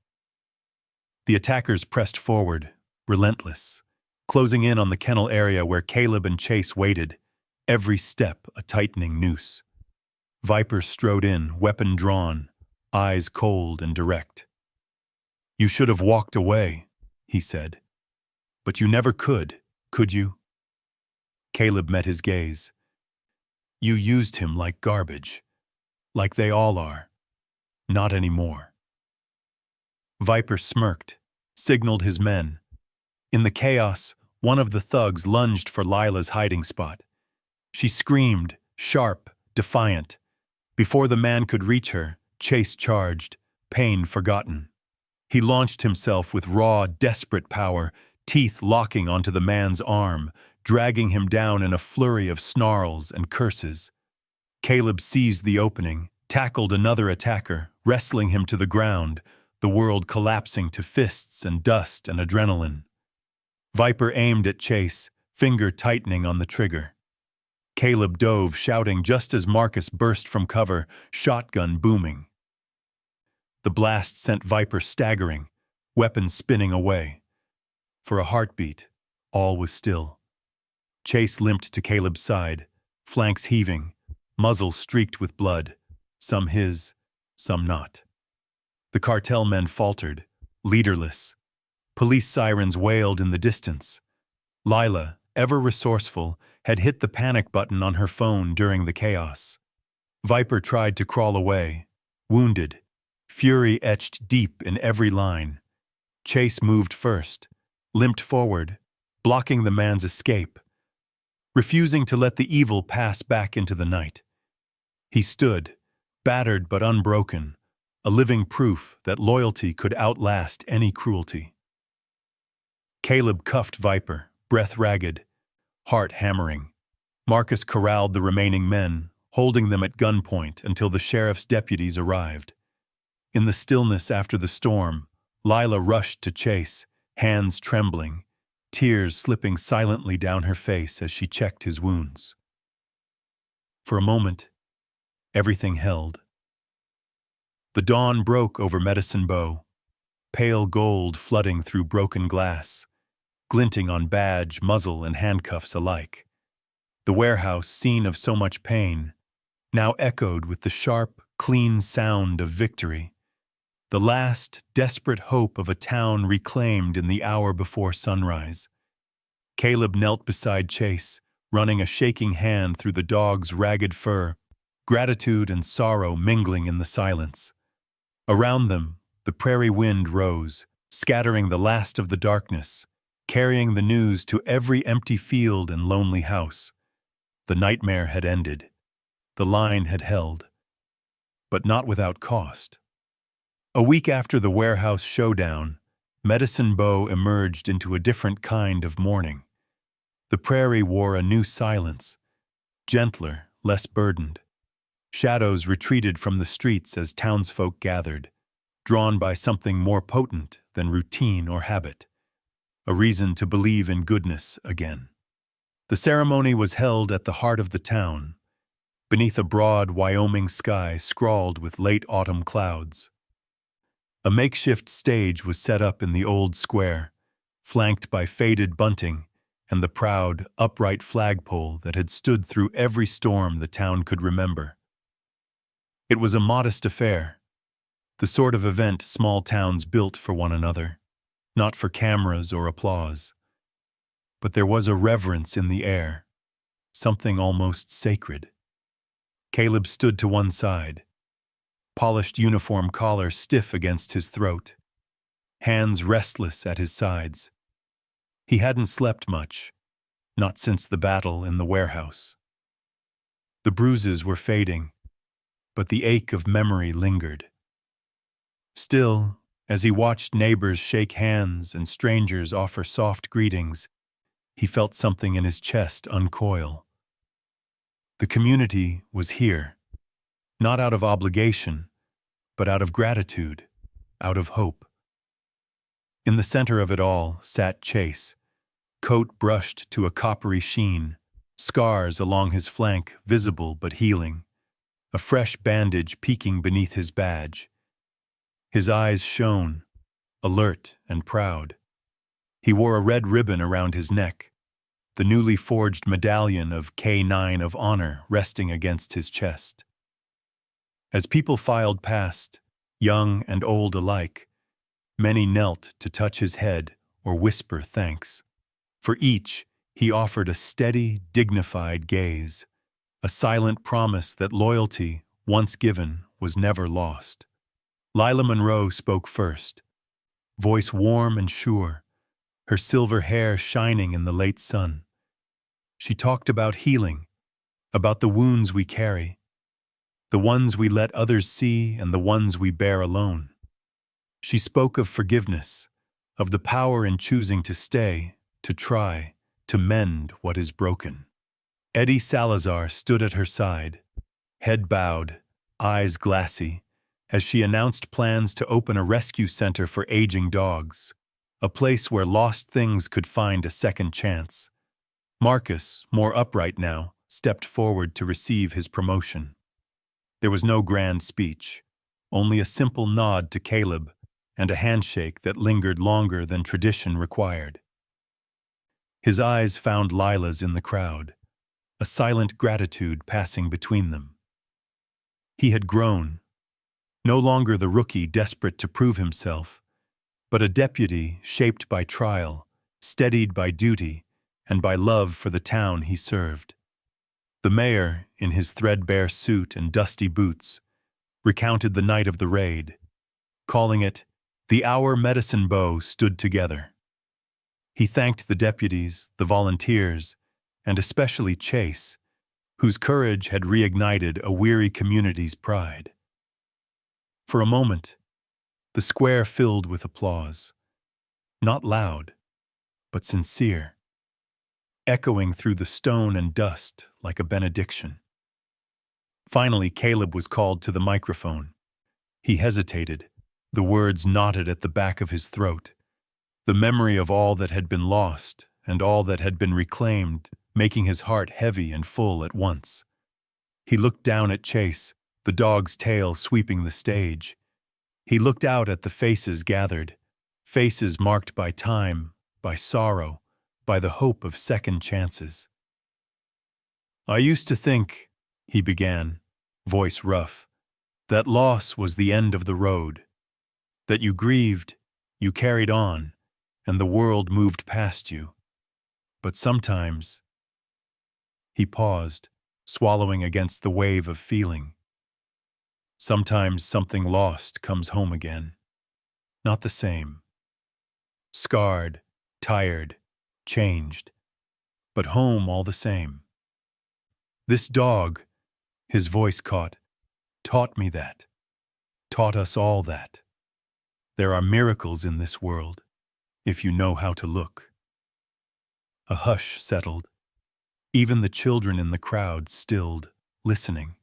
The attackers pressed forward, relentless, closing in on the kennel area where Caleb and Chase waited, every step a tightening noose. Viper strode in, weapon drawn, eyes cold and direct. "You should have walked away," he said. "But you never could you?" Caleb met his gaze. "You used him like garbage, like they all are. Not anymore." Viper smirked, signaled his men. In the chaos, one of the thugs lunged for Lila's hiding spot. She screamed, sharp, defiant. Before the man could reach her, Chase charged, pain forgotten. He launched himself with raw, desperate power, teeth locking onto the man's arm, dragging him down in a flurry of snarls and curses. Caleb seized the opening, tackled another attacker, wrestling him to the ground, the world collapsing to fists and dust and adrenaline. Viper aimed at Chase, finger tightening on the trigger. Caleb dove, shouting just as Marcus burst from cover, shotgun booming. The blast sent Viper staggering, weapon spinning away. For a heartbeat, all was still. Chase limped to Caleb's side, flanks heaving, muzzle streaked with blood, some his, some not. The cartel men faltered, leaderless. Police sirens wailed in the distance. Lila, ever resourceful, had hit the panic button on her phone during the chaos. Viper tried to crawl away, wounded, fury etched deep in every line. Chase moved first, limped forward, blocking the man's escape, refusing to let the evil pass back into the night. He stood, battered but unbroken, a living proof that loyalty could outlast any cruelty. Caleb cuffed Viper, breath ragged, heart hammering. Marcus corralled the remaining men, holding them at gunpoint until the sheriff's deputies arrived. In the stillness after the storm, Lila rushed to Chase, hands trembling, tears slipping silently down her face as she checked his wounds. For a moment, everything held. The dawn broke over Medicine Bow, pale gold flooding through broken glass, glinting on badge, muzzle, and handcuffs alike. The warehouse, scene of so much pain, now echoed with the sharp, clean sound of victory. the last, desperate hope of a town reclaimed in the hour before sunrise. Caleb knelt beside Chase, running a shaking hand through the dog's ragged fur, gratitude and sorrow mingling in the silence. Around them, the prairie wind rose, scattering the last of the darkness, carrying the news to every empty field and lonely house. The nightmare had ended. The line had held. But not without cost. A week after the warehouse showdown, Medicine Bow emerged into a different kind of mourning. The prairie wore a new silence, gentler, less burdened. Shadows retreated from the streets as townsfolk gathered, drawn by something more potent than routine or habit, a reason to believe in goodness again. The ceremony was held at the heart of the town, beneath a broad Wyoming sky scrawled with late autumn clouds. A makeshift stage was set up in the old square, flanked by faded bunting and the proud, upright flagpole that had stood through every storm the town could remember. It was a modest affair, the sort of event small towns built for one another, not for cameras or applause. But there was a reverence in the air, something almost sacred. Caleb stood to one side, polished uniform collar stiff against his throat, hands restless at his sides. He hadn't slept much, not since the battle in the warehouse. The bruises were fading, but the ache of memory lingered. Still, as he watched neighbors shake hands and strangers offer soft greetings, he felt something in his chest uncoil. The community was here, not out of obligation, but out of gratitude, out of hope. In the center of it all sat Chase, coat brushed to a coppery sheen, scars along his flank visible but healing, a fresh bandage peeking beneath his badge. His eyes shone, alert and proud. He wore a red ribbon around his neck, the newly forged medallion of K9 of Honor resting against his chest. As people filed past, young and old alike, many knelt to touch his head or whisper thanks. For each, he offered a steady, dignified gaze, a silent promise that loyalty, once given, was never lost. Lila Monroe spoke first, voice warm and sure, her silver hair shining in the late sun. She talked about healing, about the wounds we carry, the ones we let others see and the ones we bear alone. She spoke of forgiveness, of the power in choosing to stay, to try, to mend what is broken. Eddie Salazar stood at her side, head bowed, eyes glassy, as she announced plans to open a rescue center for aging dogs, a place where lost things could find a second chance. Marcus, more upright now, stepped forward to receive his promotion. There was no grand speech, only a simple nod to Caleb and a handshake that lingered longer than tradition required. His eyes found Lila's in the crowd, a silent gratitude passing between them. He had grown, no longer the rookie desperate to prove himself, but a deputy shaped by trial, steadied by duty, and by love for the town he served. The mayor, in his threadbare suit and dusty boots, recounted the night of the raid, calling it, "The hour Medicine Bow stood together." He thanked the deputies, the volunteers, and especially Chase, whose courage had reignited a weary community's pride. For a moment, the square filled with applause, not loud, but sincere, echoing through the stone and dust like a benediction. Finally, Caleb was called to the microphone. He hesitated, the words knotted at the back of his throat, the memory of all that had been lost and all that had been reclaimed, making his heart heavy and full at once. He looked down at Chase, the dog's tail sweeping the stage. He looked out at the faces gathered, faces marked by time, by sorrow, by the hope of second chances. "I used to think," he began, voice rough, "that loss was the end of the road. that you grieved, you carried on, and the world moved past you. But sometimes, he paused, swallowing against the wave of feeling. Sometimes something lost comes home again. Not the same. Scarred, tired, changed, but home all the same. This dog, his voice caught, taught me that, taught us all that. There are miracles in this world, if you know how to look. A hush settled. Even the children in the crowd stilled, listening.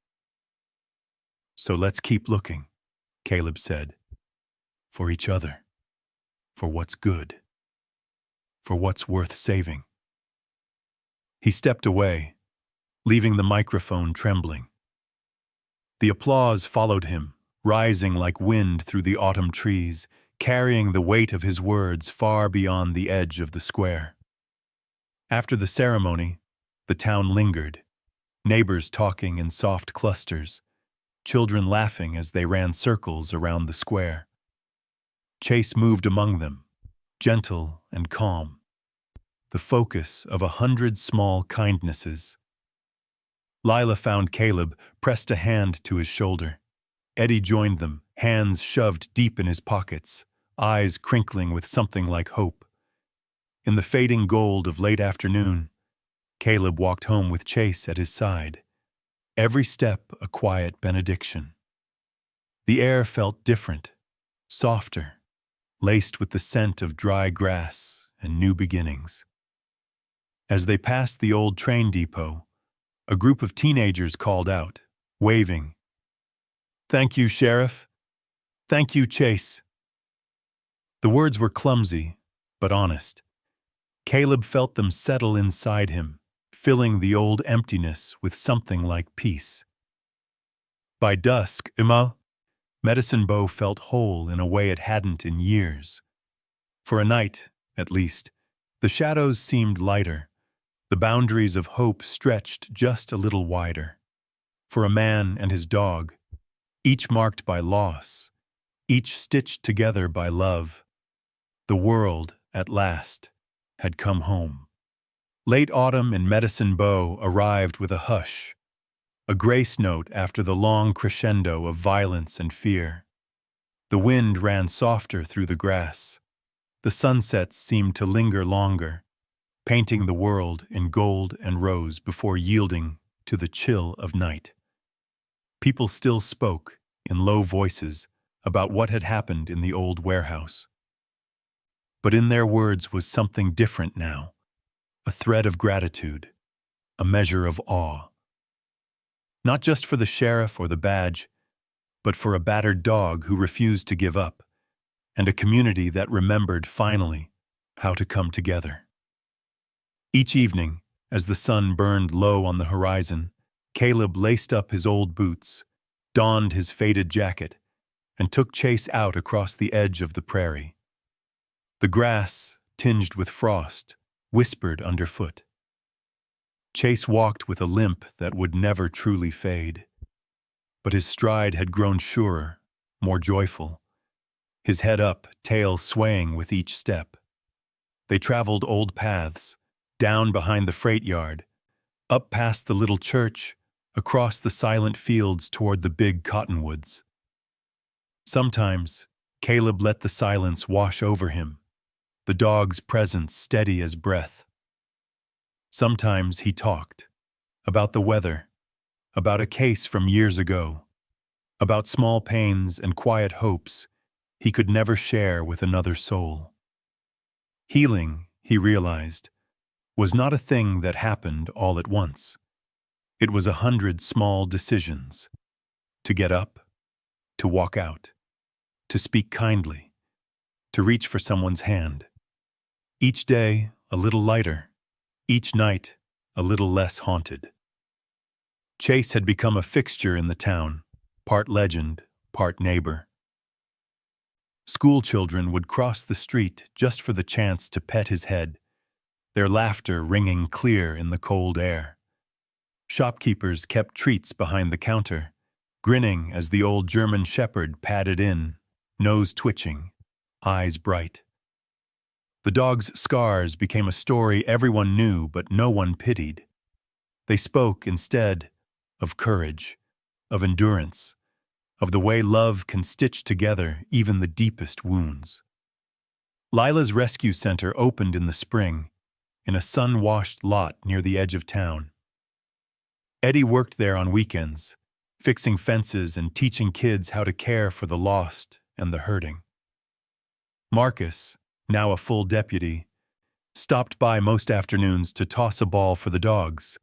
So let's keep looking, Caleb said, for each other, for what's good, for what's worth saving. He stepped away, leaving the microphone trembling. The applause followed him, rising like wind through the autumn trees, carrying the weight of his words far beyond the edge of the square. After the ceremony, the town lingered, neighbors talking in soft clusters, children laughing as they ran circles around the square. Chase moved among them, gentle and calm, the focus of 100 small kindnesses. Lila found Caleb, pressed a hand to his shoulder. Eddie joined them, hands shoved deep in his pockets, eyes crinkling with something like hope. In the fading gold of late afternoon, Caleb walked home with Chase at his side, every step a quiet benediction. The air felt different, softer, laced with the scent of dry grass and new beginnings. As they passed the old train depot, a group of teenagers called out, waving, "Thank you, Sheriff. Thank you, Chase." The words were clumsy, but honest. Caleb felt them settle inside him, filling the old emptiness with something like peace. By dusk, Medicine Bow felt whole in a way it hadn't in years. For a night, at least, the shadows seemed lighter, the boundaries of hope stretched just a little wider. For a man and his dog, each marked by loss, each stitched together by love, the world, at last, had come home. Late autumn in Medicine Bow arrived with a hush, a grace note after the long crescendo of violence and fear. The wind ran softer through the grass. The sunsets seemed to linger longer, painting the world in gold and rose before yielding to the chill of night. People still spoke, in low voices, about what had happened in the old warehouse. But in their words was something different now. A thread of gratitude, a measure of awe. Not just for the sheriff or the badge, but for a battered dog who refused to give up, and a community that remembered finally how to come together. Each evening, as the sun burned low on the horizon, Caleb laced up his old boots, donned his faded jacket, and took Chase out across the edge of the prairie. The grass, tinged with frost, whispered underfoot. Chase walked with a limp that would never truly fade. But his stride had grown surer, more joyful. His head up, tail swaying with each step. They traveled old paths, down behind the freight yard, up past the little church, across the silent fields toward the big cottonwoods. Sometimes, Caleb let the silence wash over him, the dog's presence steady as breath. Sometimes he talked, about the weather, about a case from years ago, about small pains and quiet hopes he could never share with another soul. Healing, he realized, was not a thing that happened all at once. It was 100 small decisions. To get up, to walk out, to speak kindly, to reach for someone's hand. Each day, a little lighter. Each night, a little less haunted. Chase had become a fixture in the town, part legend, part neighbor. School children would cross the street just for the chance to pet his head, their laughter ringing clear in the cold air. Shopkeepers kept treats behind the counter, grinning as the old German shepherd padded in, nose twitching, eyes bright. The dog's scars became a story everyone knew but no one pitied. They spoke, instead, of courage, of endurance, of the way love can stitch together even the deepest wounds. Lila's rescue center opened in the spring, in a sun-washed lot near the edge of town. Eddie worked there on weekends, fixing fences and teaching kids how to care for the lost and the hurting. Marcus, now a full deputy, stopped by most afternoons to toss a ball for the dogs,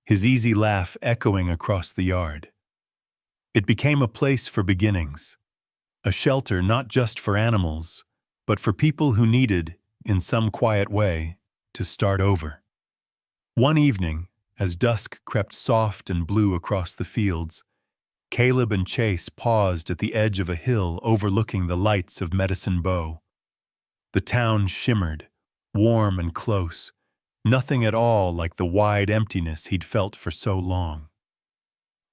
his easy laugh echoing across the yard. It became a place for beginnings, a shelter not just for animals, but for people who needed, in some quiet way, to start over. One evening, as dusk crept soft and blue across the fields, Caleb and Chase paused at the edge of a hill overlooking the lights of Medicine Bow. The town shimmered, warm and close, nothing at all like the wide emptiness he'd felt for so long.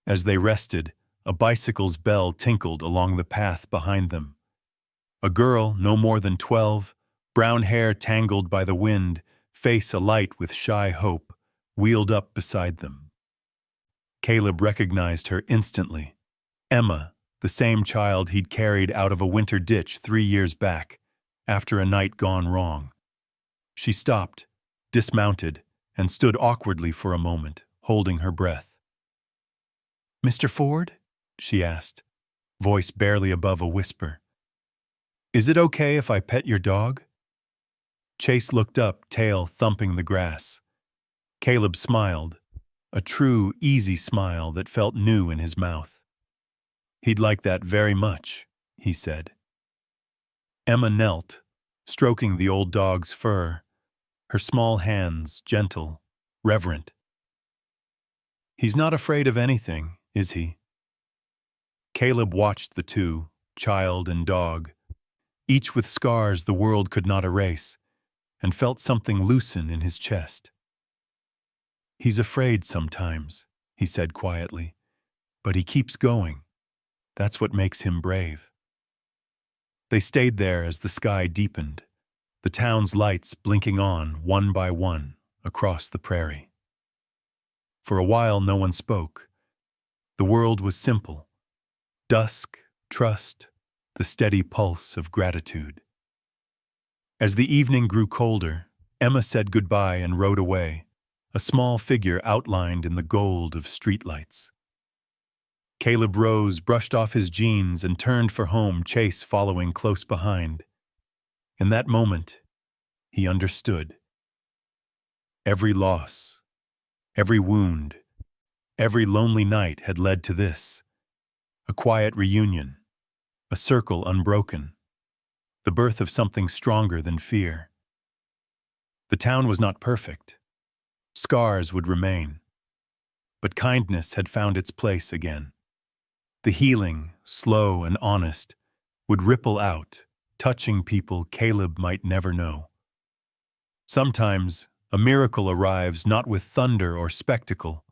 As they rested, a bicycle's bell tinkled along the path behind them. A girl, no more than 12, brown hair tangled by the wind, face alight with shy hope, wheeled up beside them. Caleb recognized her instantly. Emma, the same child he'd carried out of a winter ditch 3 years back, after a night gone wrong. She stopped, dismounted, and stood awkwardly for a moment, holding her breath. "Mr. Ford?" she asked, voice barely above a whisper. "Is it okay if I pet your dog?" Chase looked up, tail thumping the grass. Caleb smiled, a true, easy smile that felt new in his mouth. "He'd like that very much," he said. Emma knelt, stroking the old dog's fur, her small hands gentle, reverent. "He's not afraid of anything, is he?" Caleb watched the two, child and dog, each with scars the world could not erase, and felt something loosen in his chest. "He's afraid sometimes," he said quietly, "but he keeps going. That's what makes him brave." They stayed there as the sky deepened, the town's lights blinking on, one by one, across the prairie. For a while no one spoke. The world was simple. Dusk, trust, the steady pulse of gratitude. As the evening grew colder, Emma said goodbye and rode away, a small figure outlined in the gold of streetlights. Caleb rose, brushed off his jeans, and turned for home, Chase following close behind. In that moment, he understood. Every loss, every wound, every lonely night had led to this. A quiet reunion, a circle unbroken, the birth of something stronger than fear. The town was not perfect. Scars would remain. But kindness had found its place again. The healing, slow and honest, would ripple out, touching people Caleb might never know. Sometimes, a miracle arrives not with thunder or spectacle,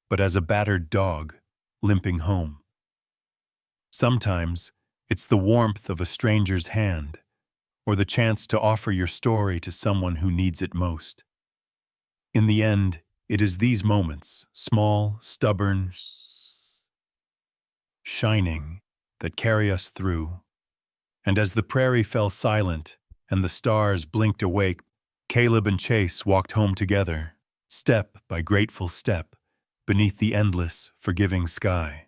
but as a battered dog, limping home. Sometimes, it's the warmth of a stranger's hand, or the chance to offer your story to someone who needs it most. In the end, it is these moments, small, stubborn, shining, that carry us through. And as the prairie fell silent and the stars blinked awake, Caleb and Chase walked home together, step by grateful step, beneath the endless, forgiving sky.